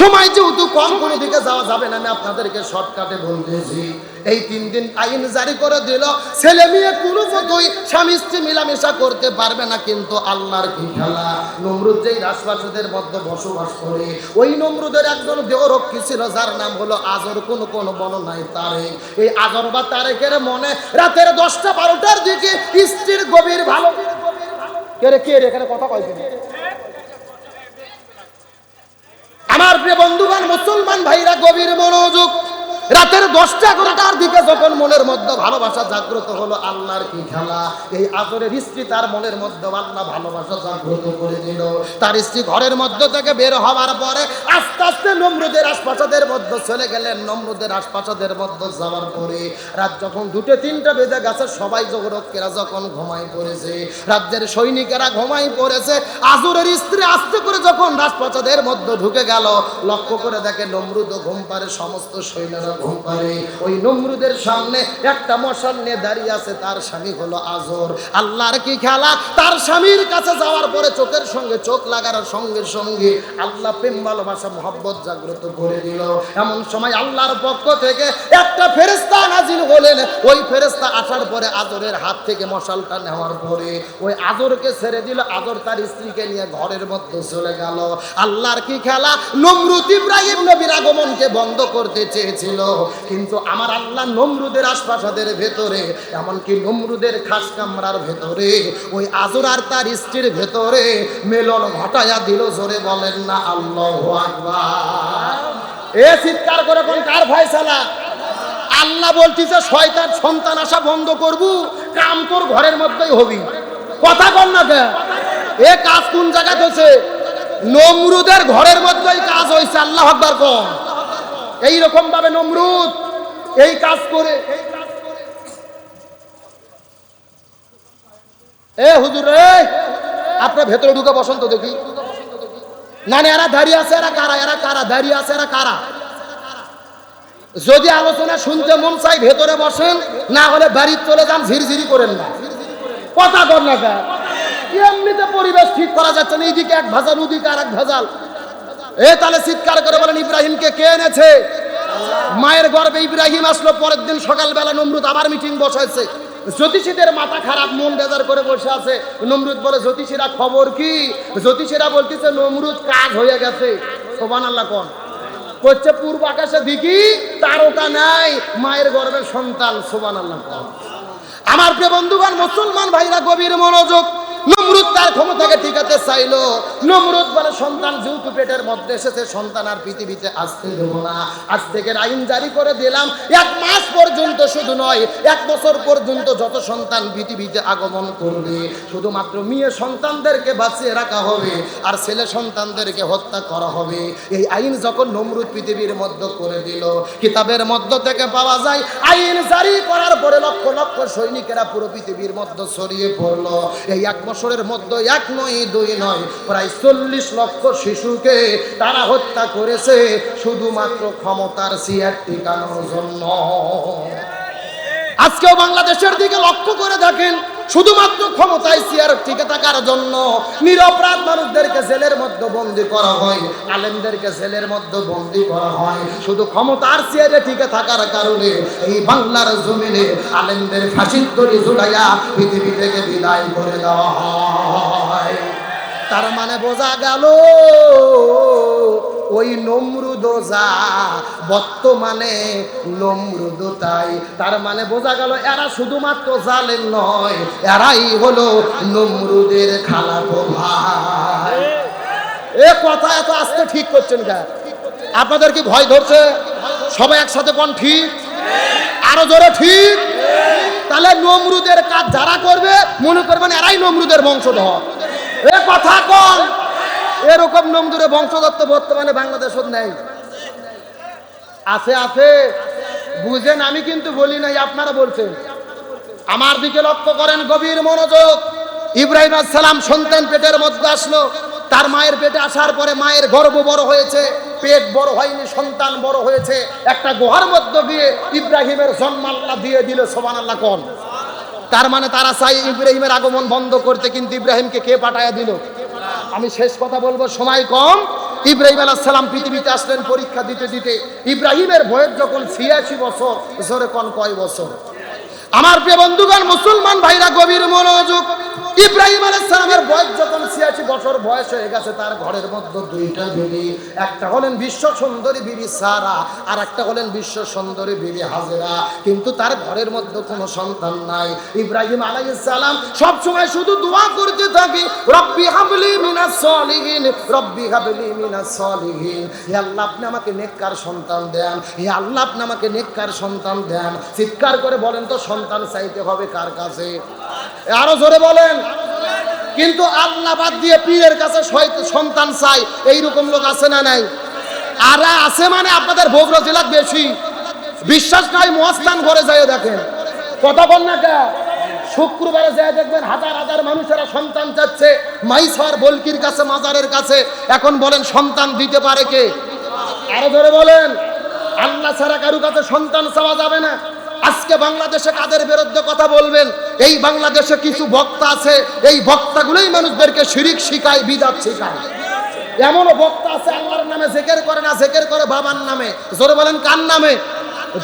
সময় যেহেতু কম, কোনো দিকে যাওয়া যাবে না, আমি আপনাদেরকে শর্টকাটে বলতেছি। এই 3 দিন আইন জারি করে দিল, ছেলে মেয়ে কোনো মতোই স্বামী স্ত্রী মিলামেশা করতে পারবে না। কিন্তু আল্লাহর কি খেলা! নমরুদ যেই রাজপ্রাসাদের মধ্যে বসবাস করে, ওই নমরুদের একজন দেহরক্ষী ছিল, যার নাম হলো আজর। কোন বর্ণনায় তারেক। এই আজর বা তারেকের মনে রাতের 10টা 12টার দিকে স্ত্রীর গভীর ভালো। কে রে এখানে কথা কইছে? আমার প্রিয় বন্ধুগণ, মুসলমান ভাইরা গভীর মনোযোগ। রাতের 10টা 11টার দিকে যখন মনের মধ্যে ভালোবাসা জাগ্রত হলো, আল্লাহর কি খেলা! এই আজরের স্ত্রী, তার মনের মধ্যে আল্লাহ ভালোবাসা জাগ্রত করে দিল। তার স্ত্রী ঘরের মধ্যে থেকে বের হওয়ার পরে আস্তে আস্তে নমরুদের রাজপ্রাসাদের মধ্যে চলে গেলেন। নমরুদের রাজপ্রাসাদের মধ্যে যাওয়ার পরে রাত যখন 2টা 3টা বেজে গেছে, সবাই জগরক্ষীরা যখন ঘুমাই পড়েছে, রাজ্যের সৈনিকেরা ঘুমাই পড়েছে, আজরের স্ত্রী আস্তে করে যখন রাজপ্রাসাদের মধ্যে ঢুকে গেল, লক্ষ্য করে দেখে নমরুদ ও ঘুম পাড়ে, সমস্ত সৈন্যরা এরকম করে। ওই নমরুদের সামনে একটা মশাল নিয়ে দাঁড়িয়ে আছে, তার স্বামী হলো আজর। আল্লাহর কি খেলা, তার স্বামীর কাছে যাওয়ার পরে চোখের সঙ্গে চোখ লাগানোর সঙ্গে সঙ্গে আল্লাহ প্রেম ভালোবাসা মহব্বত জাগ্রত করে দিল। এমন সময় আল্লাহর পক্ষ থেকে একটা ফেরেশতা নাজিল হলেন। ওই ফেরেশতা আসার পরে আজরের হাত থেকে মশালটা নেওয়ার পরে ওই আজরকে ছেড়ে দিল। আজর তার স্ত্রীকে নিয়ে ঘরের মধ্যে চলে গেল। আল্লাহর কি খেলা, নমরুদ ইব্রাহিম নবীর আগমনকে বন্ধ করতে চেয়েছিল, কিন্তু আমার আল্লাহ নমরুদের আশপাশের ভেতরে, এমনকি নমরুদের খাস কামরার ভেতরে ওই আজর আর তার স্ত্রীর ভেতরে মিলন ঘটায়া দিল। জোরে বলেন না আল্লাহু আকবার। এ চিৎকার করে কোন কার ফয়সালা? আল্লাহ বলতিছে শয়তান সন্তান আসা বন্ধ করবু, কাম তোর ঘরের মধ্যেই হবি। কথা বল না কে? এ কাজ কোন জায়গায় হয়েছে? নমরুদের ঘরের মধ্যেই কাজ হয়েছে। আল্লাহু আকবার কোন। এইরকম ভাবে নমরুদ এই কাজ করে। এ হুজুর রে, আপনার ভেতরে ঢুকে বসন্ত দেখি। না না, এরা দাঁড়িয়ে আছে, এরা কারা? এরা কারা দাঁড়িয়ে আছে? এরা কারা? যদি আলোচনা শুনতে মন চাই ভেতরে বসেন, না হলে বাড়ি চলে যান, ঝিরঝিরি করেন না। কথা কর না কে? এমনিতে পরিবেশ ঠিক করা যাচ্ছে না, এইদিকে এক ভেজাল ওদিকে আর এক ভেজাল। এ তাহলে চিৎকার করে বলেন ইব্রাহিমকে কে এনেছে? মায়ের গর্ভে ইব্রাহিম আসলো। পরের দিন সকালবেলা নমরুদ আবার মিটিং বসাইছে। জ্যোতিষীদের মাথা খারাপ, মন বেজার করে বসে আছে। নমরুদ বলে, জ্যোতিষীরা খবর কি? জ্যোতিষীরা বলতেছে নমরুদ কাজ হয়ে গেছে। সুবহানাল্লাহ কোন। করছে পূর্ব আকাশে দিকি তারকা নাই, মায়ের গর্ভের সন্তান। সুবহানাল্লাহ কোন। আমার প্রিয় বন্ধুগণ, মুসলমান ভাইরা গভীর মনোযোগ। নমরুদ তার ক্ষমতাকে টিকাতে চাইলো। নমরুদ বলে, সন্তান যেহেতু পেটের মধ্যে এসেছে, সন্তান আর পৃথিবীতে আসতে দেব না। আজ থেকে আইন জারি করে দিলাম, 1 মাস পর্যন্ত, শুধু নয় 1 বছর পর্যন্ত যত সন্তান পৃথিবীতে আগমন করবে, শুধুমাত্র মেয়ে সন্তানদেরকে বাঁচিয়ে রাখা হবে আর ছেলে সন্তানদেরকে হত্যা করা হবে। এই আইন যখন নমরুদ পৃথিবীর মধ্যে করে দিল, কিতাবের মধ্য থেকে পাওয়া যায় আইন জারি করার পরে লক্ষ লক্ষ সৈনিকেরা পুরো পৃথিবীর মধ্যে ছড়িয়ে পড়লো। এই 1 বছরের মধ্যে 1 নয় 2 নয়, প্রায় 40 লক্ষ শিশুকে তারা হত্যা করেছে শুধুমাত্র ক্ষমতার চেয়ার টিকানোর জন্য। আজকেও বাংলাদেশের দিকে লক্ষ্য করে দেখেন, শুধুমাত্র ক্ষমতায় চেয়ার টিকে থাকার জন্য নিরপরাধ মানুষদেরকে জেলের মধ্যে বন্দী করা হয়, আলেমদেরকে জেলের মধ্যে বন্দী করা হয়। শুধু ক্ষমতার চেয়ারে টিকে থাকার কারণে এই বাংলার জমিনে আলেমদের ফাঁসির দড়ি ঝুলাইয়া পৃথিবী থেকে বিদায় করে দেওয়া হয়। তার মানে বোঝা গেল ওই নমরুদ যা, বর্তমানে নমরুদ তাই। তার মানে বোঝা গেল এরা শুধুমাত্র জালেম নয়, এরাই হলো নমরুদের খালাতো ভাই। এ কথা এত আস্তে ঠিক করছেন কেন? আপনাদের কি ভয় ধরছে? সবাই একসাথে কোন ঠিক? আরো জোরে ঠিক। তাহলে নমরুদের কাজ যারা করবে মনে করবেন এরাই নমরুদের বংশধর। এ কথা কোন? এরকম নমরুদের বংশধর তো বর্তমানে বাংলাদেশ নেই। আছে আছে, বুঝেন, আমি কিন্তু বলি নাই, আপনারা বলছেন। আমার দিকে লক্ষ্য করেন, গভীর মনোযোগ। ইব্রাহিম আলাইহিস সালাম সন্তান পেটের মধ্যে আসলো। তার মায়ের পেটে আসার পরে মায়ের গর্ভ বড় হয়েছে, পেট বড় হয়নি, সন্তান বড় হয়েছে। একটা গুহার মধ্যে গিয়ে ইব্রাহিমের জন্ম আল্লাহ দিয়ে দিল। সুবহানাল্লাহ কোন। তার মানে তারা চাই ইব্রাহিমের আগমন বন্ধ করতে, কিন্তু ইব্রাহিমকে কে পাঠায়া দিল? আমি শেষ কথা বলবো, সময় কম। ইব্রাহিম আলাইহিস সালাম পৃথিবীতে আসলেন পরীক্ষা দিতে দিতে। ইব্রাহিমের বয়স যখন 86 বছর, জোরে কোন কয় বছর? আমার প্রিয় বন্ধুগণ, মুসলমান ভাইরা গভীর মনোযোগ। ইব্রাহিম আলাইহিস সালামের বয়স যখন 86 বছর বয়স হয়ে গেছে, তার ঘরের মধ্যে 2টা বিবি। একটা হলেন বিশ্ব সুন্দরী বিবি সারা, আর একটা হলেন বিশ্ব সুন্দরী বিবি হাজেরা। কিন্তু তার ঘরের মধ্যে কোনো সন্তান নাই। ইব্রাহিম আলাইহিস সালাম সব সময় শুধু দোয়া করতে থাকে, রব্বি হাবলি মিনাস সলিহিন, রব্বি হাবলি মিনাস সলিহিন। হে আল্লাহ, আপনি আমাকে নেককার সন্তান দেন। হে আল্লাহ, আপনি আমাকে নেককার সন্তান দেন। চিৎকার করে বলেন তো, সন্তান চাইতে হবে কার কাছে? আরো জোরে বলেন। কিন্তু আল্লাহ বাদ দিয়ে পীরের কাছে সন্তান চাই, এইরকম লোক আছে না নাই? আর আছে মানে আপনাদের বগুড়া জেলার বেশি। বিশ্বাস নাই, মহাস্থান ঘরে যায় দেখেন। কথা বল না কে? শুক্রবারে যায় দেখবেন হাজার হাজার মানুষেরা সন্তান চাচ্ছে মাইসার বলকির কাছে, মাজারের কাছে। এখন বলেন সন্তান দিতে পারে কে? আরো ধরে বলেন। আল্লাহ আল্লাহ ছাড়া কারো কাছে সন্তান চাওয়া যাবে না। আজকে বাংলাদেশে কাদের বিরুদ্ধে কথা বলবেন? এই বাংলাদেশে কিছু বক্তা আছে, এই বক্তাগুলোই মানুষদেরকে শিরিক শিখায়, বিদআত শিখায়। এমনও বক্তা আছে আল্লাহর নামে জিকির করে না, জিকির করে বাবার নামে। জোরে বলেন কার নামে?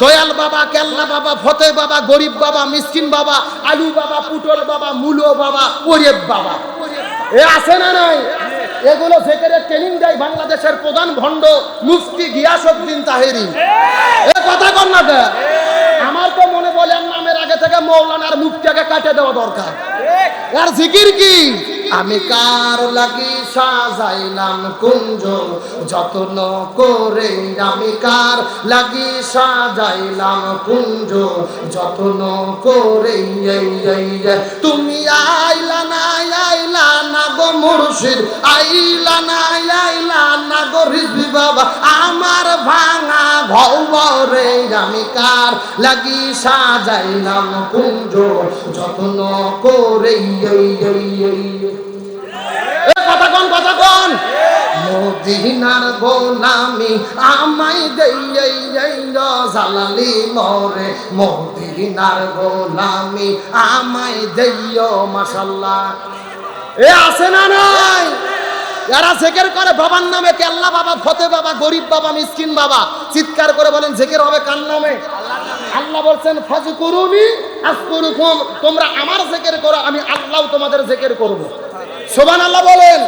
দয়াল বাবা, কেল্লা বাবা, ফতে বাবা, গরিব বাবা, মিসকিন বাবা, আলু বাবা, পুটল বাবা, মূলো বাবা, ওরেব বাবা, এ আছে না নাই? এগুলো জিকিরের ট্রেনিং দেয় বাংলাদেশের প্রধান ভণ্ড মুফতি গিয়াসউদ্দিন তাহেরি। এ কথা কর না কে? আমার তো মনে বলে নামের আগে থেকে মৌলানার মুফতিকে কাটে দেওয়া দরকার। আর জিকির কি? আমি কার লাগি সাজাইলাম কুঞ্জ যত্ন করে, আমি কার লাগি সাজাইলাম কুঞ্জ যত্ন করে। তুমি আইলা না গো মুর্শিদ, আইলা না গো রিজভী বাবা, আমার ভাঙা ঘরে আমি কার লাগি সাজাইলাম কুঞ্জ যত্ন করে। কথা কন মদিনার গোলামি আমায় দেই জালালি মরে, মদিনার গোলামি আমায় দেইও মাশাআল্লাহ। এ আছে না নাই? যারা জিকির করে বাবার নামে, কেল্লা বাবা, ফতে বাবা, গরিব বাবা, মিসকিন বাবা, চিৎকার করে বলেন জিকির হবে কার নামে? আল্লাহ বলছেন ফাজকুরুনি আযকুরুকুম, তোমরা আমার জিকির করো, আমি আল্লাহ তোমাদের জিকির করব। সুবহানাল্লাহ বলেন।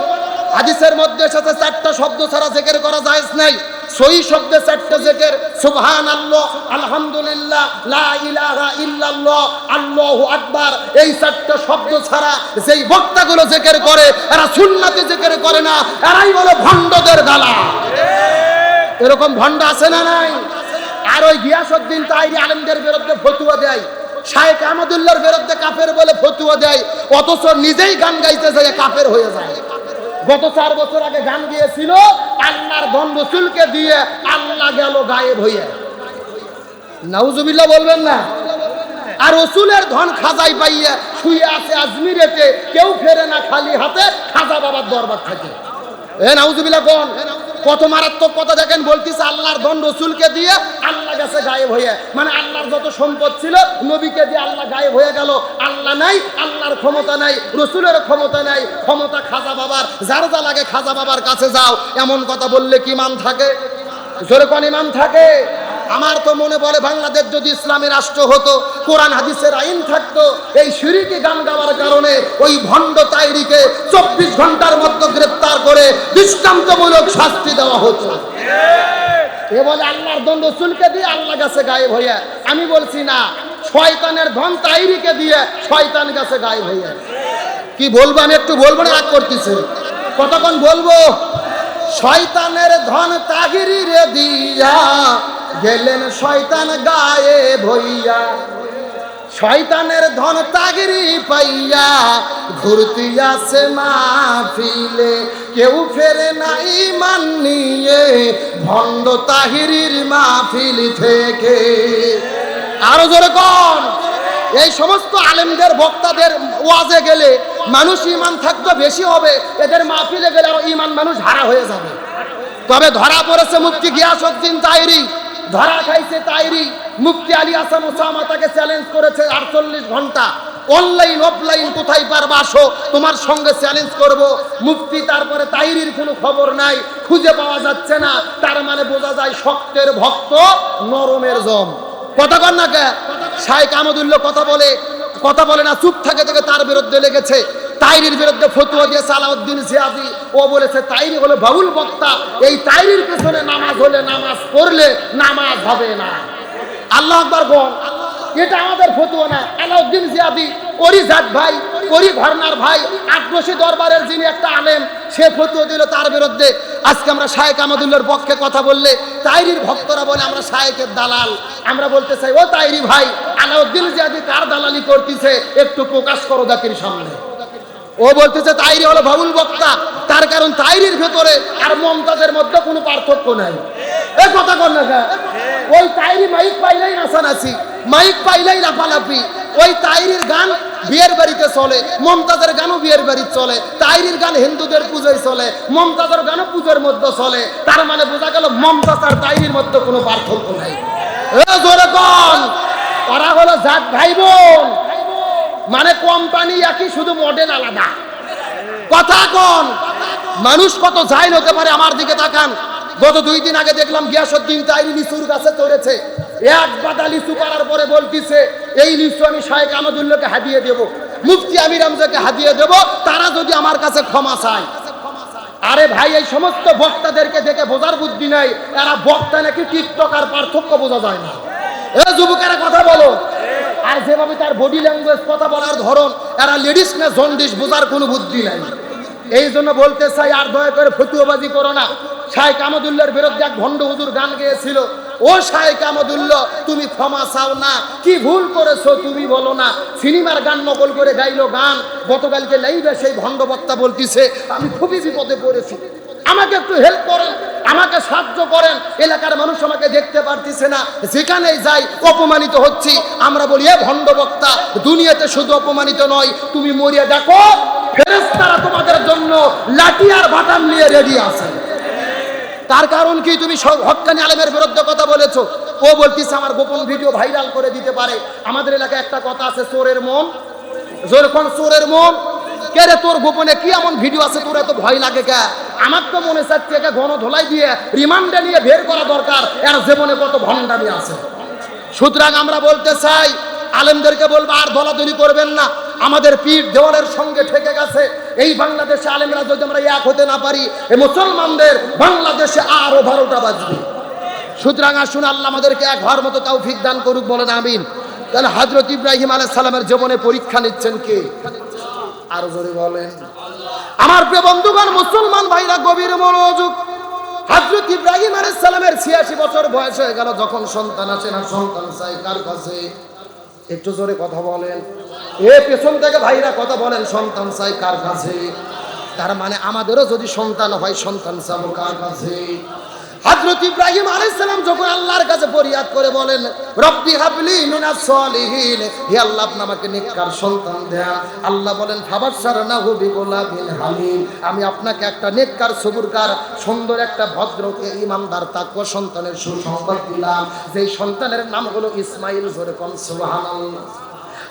হাদিসের মধ্যে এসেছে 4টা শব্দ ছাড়া জিকির করা জায়েজ নাই। সহি শব্দে 4টা জিকির, সুবহানাল্লাহ, আলহামদুলিল্লাহ, লা ইলাহা ইল্লাল্লাহ, আল্লাহু আকবার। এই 4টা শব্দ ছাড়া যেই বক্তাগুলো জিকির করে এরা সুন্নতি জিকির করে না, এরাই বলে ভণ্ডদের গালা। এরকম ভণ্ড আছে না নাই? আর ওই গিয়াসউদ্দিন তাহেরি আলেমদের বিরুদ্ধে ফতোয়া দেয়, শায়েখ আহমদুল্লাহর বিরুদ্ধে কাফের বলে ফতোয়া দেয়, অথচ নিজেই গান গাইতে যায় কাফের হয়ে যায়। গত 4 বছর আগে গান গিয়েছিল, আল্লাহর ধন রসুলকে দিয়ে আল্লাহ গেল গায়েব হয়ে। নাউজুবিল্লাহ বলবেন না? আর রসুলের ধন খাজাই পাইয়া শুয়ে আছে আজমিরেতে, কেউ ফেরে না খালি হাতে খাজা বাবার দরবার থেকে। এ নাউজুবিল্লাহ কোন? কত মারাত্মক কথা দেখেন। বলতেছে আল্লাহর ধন রসুলকে দিয়ে আল্লাহ গেছে গায়েব হয়ে, মানে আল্লাহর যত সম্পদ ছিল নবীকে দিয়ে আল্লাহ গায়েব হয়ে গেল। আল্লাহ নাই, আল্লাহর ক্ষমতা নাই, রসুলের ক্ষমতা নাই, ক্ষমতা খাজা বাবার। যার যা লাগে খাজা বাবার কাছে যাও, এমন কথা বললে কি ইমান থাকে? জোরে কোন ইমান থাকে? আমার তো মনে বলে বাংলাদেশ যদি ইসলামী রাষ্ট্র হতো, কোরআন হাদিসের আইন থাকতো, এই শিরকি গান গাওয়ার কারণে ওই ভণ্ড তাহেরিকে 24 ঘন্টার মধ্যে গ্রেফতার করে দৃষ্টান্তমূলক শাস্তি দেওয়া হতো। এ বলে আল্লাহর ধন রসুলকে দিয়ে আল্লাহ গেছে গায়েব হইয়া। আমি বলছি না, শয়তানের ধন তাহেরিকে দিয়ে শয়তান গেছে গায়েব হইয়া। কি বলবো আমি? একটু বলবো না? রাগ করতেছে? কতক্ষণ বলবো? শয়তানের ধন তাহেরি রে দিয়া গেলেন শয়তান গায়েব হইয়া, শয়তানের ধন তাহেরি পাইয়া ঘুরতি আছে মাহফিলে, কেউ ফেরে না ঈমান নিয়ে ভণ্ড তাহেরির মাহফিল থেকে। আরো জোরে কোন? এই সমস্ত আলেমদের বক্তাদের ওয়াজে গেলে মানুষ ঈমান থাকতো বেশি হবে, এদের মাহফিলে গেলে আরো ঈমান মানুষ হারা হয়ে যাবে। তবে ধরা পড়েছে মুফতি গিয়াসউদ্দিন তাহেরি, ধরা খাইছে তাহেরি। মুফতি আলী হাসান ওসামা তাকে চ্যালেঞ্জ করেছে 48 ঘন্টা, অনলাইন অফলাইন কোথায় পারবা আসো, তোমার সঙ্গে চ্যালেঞ্জ করব। মুফতি তারপরে তাহেরির কোনো খবর নাই, খুঁজে পাওয়া যাচ্ছে না। তার মানে বোঝা যায় শক্তের ভক্ত নরমের জম। কথা কন না কে? শায়েখ আহমদুল্লাহ কথা বলে না, চুপ থাকে থেকে তার বিরুদ্ধে লেগেছে। তাহেরির বিরুদ্ধে ফতোয়া দিয়েছে আলাউদ্দিন জিয়াদি। ও বলেছে তাহেরি হলো বাউল বক্তা, এই তাহেরির পেছনে নামাজ হলে, নামাজ পড়লে নামাজ হবে না। আল্লাহ আকবার বল। এটা আমাদের ফতোয়া না, আলাউদ্দিন জিয়াদি, ওরি জাত ভাই, ওরি ঘরনার ভাই, আগ্রসী দরবারের যিনি একটা আলেম, সে ফতোয়া দিল তার বিরুদ্ধে। আজকে আমরা শায়েখ আহমদুল্লাহর পক্ষে কথা বললে তাহেরির ভক্তরা বলে আমরা শায়েখের দালাল। আমরা বলতে চাই, ও তাহেরি ভাই, আলাউদ্দিন জিয়াদি কার দালালি করতেছে একটু প্রকাশ করো জাতির সামনে। ও বলতেছে তাহেরি হলো বাউল বক্তা, তার কারণ তাহেরির ভেতরে আর মমতাজের মধ্যে কোনো পার্থক্য নাই। এই কথা কর না, ওই তাহেরি মাইক পাইলেই নাচানাচি, মাইক পাইলেই লাফালাফি। ওই তাইরির গান বিয়ের বাড়িতে চলে, মমতাজের গানও বিয়ের বাড়িতে চলে। তাইরির গান হিন্দুদের পুজোয় চলে, মমতাজের গানও পুজোর মধ্যে চলে। তার মানে বোঝা গেল মমতাজ আর তাইরির মধ্যে কোনো পার্থক্য নাই। জোরে কোন, ওরা হলো জাত ভাই বোন, মানে কোম্পানি একই, শুধু মডেল আলাদা। কথা কোন, মানুষ কত জাহিল হতে পারে। আমার দিকে তাকান, গত 2 দিন আগে দেখলাম গিয়াসউদ্দিন তাইরি লিচুর গাছে চড়েছে। এক বাদা লিচু পাড়ার পরে বলতিছে এই লিচু আমি শায়েখ আহমদুল্লাহকে হাদিয়ে দেব, মুফতি আমির হামজাকে হাদিয়ে দেব, তারা যদি আমার কাছে ক্ষমা চায়। আরে ভাই, এই সমস্ত বক্তাদেরকে দেখে বোঝার বুদ্ধি নাই, এরা বক্তা নাকি টিকটক আর পার্থক্য বোঝা যায় না। এ যুবকেরা কথা বলো। আর যেভাবে তার বডি ল্যাঙ্গুয়েজ, কথা বলার ধরন, এরা লেডিস না জন্ডিস, বোঝার কোনো বুদ্ধি নাই। এই জন্য বলতে চাই, আর দয়া করে ফতুয়াবাজি করো না। শায়েখ আহমদুল্লাহর বিরুদ্ধে এক ভণ্ড হুজুর গান গেয়েছিল, ও শায়েখ আহমদুল্লাহ তুমি ক্ষমা চাও না, কি ভুল করেছো তুমি বলো না। সিনেমার গান নকল করে গাইলো গান। গতকালকে লাইভে সেই ভণ্ড বক্তা বলতিছে আমি খুবই বিপদে পড়েছি, আমাকে একটু হেল্প করেন, আমাকে সাহায্য করেন, এলাকার মানুষ আমাকে দেখতে পারতেছে না, যেখানেই যাই অপমানিত হচ্ছি। আমরা বলি এ ভণ্ড বক্তা, দুনিয়াতে শুধু অপমানিত নয়, তুমি মরিয়া দেখো ফেরেশতারা তোমাদের জন্য লাঠি আর বাটাম নিয়ে রেডি আছে। তার কারণ কি, তুমি হক্কানি আলেমের বিরুদ্ধে কথা বলেছো। ও বলতিছে আমার গোপন ভিডিও ভাইরাল করে দিতে পারে। আমাদের এলাকায় একটা কথা আছে, চোরের মন, যখন চোরের মন, কে রে তোর গোপনে কি এমন ভিডিও আছে, তোর এত ভয় লাগে কে? আমার তো মনে চাচ্ছে একে গণধোলাই দিয়ে রিমান্ডে নিয়ে বের করা দরকার, এর জীবনে কত ভণ্ডামি আছে। সুতরাং আমরা বলতে চাই, আলেমদেরকে বলবো আর দলাদলি করবেন না। আমাদের পীর দেওয়ালের সঙ্গে ঠেকে গেছে। এই বাংলাদেশে আলেমরা যদি আমরা এক হতে না পারি, এই মুসলমানদের বাংলাদেশে আরো 12টা বাজবে। সুতরাং আসুন, আল্লাহ আমাদেরকে এক হওয়ার মতো তৌফিক দান করুক, বলেন আমিন। তাহলে হযরত ইব্রাহিম আলাইহিস সালামের জীবনে পরীক্ষা নিচ্ছেন কে? আরো জোরে বলেন। আমার প্রিয় বন্ধুগণ, মুসলমান ভাইরা গভীর মনোযোগ। হযরত ইব্রাহিম আলাইহিস সালামের 86 বছর বয়স হয়ে গেল, যখন সন্তান আসে না, সন্তান চাই কার কাছে? একটু জোরে কথা বলেন। এ পেছন থেকে ভাইরা কথা বলেন, সন্তান চাই কার কাছে? তার মানে আমাদেরও যদি সন্তান হয়, সন্তান চাবো কার কাছে? হযরত ইব্রাহিম আলাইহিস সালাম যখন আল্লাহর কাছে ফরিয়াদ করে বলেন, রব্বি হাবলি মিনাস সলিহিন, হে আল্লাহ আপনি আমাকে নেককার সন্তান দেন। আল্লাহ বলেন, ফাবাশশারনাহু বিগুলামিন হালিম, আমি আপনাকে একটা নেককার, সবুরকার, সুন্দর একটা ভদ্রকে ঈমানদার তাকওয়া সন্তানের সুসংবাদ দিলাম, যেই সন্তানের নাম হলো ইসমাঈল। জোরে কোন সুবহানাল্লাহ।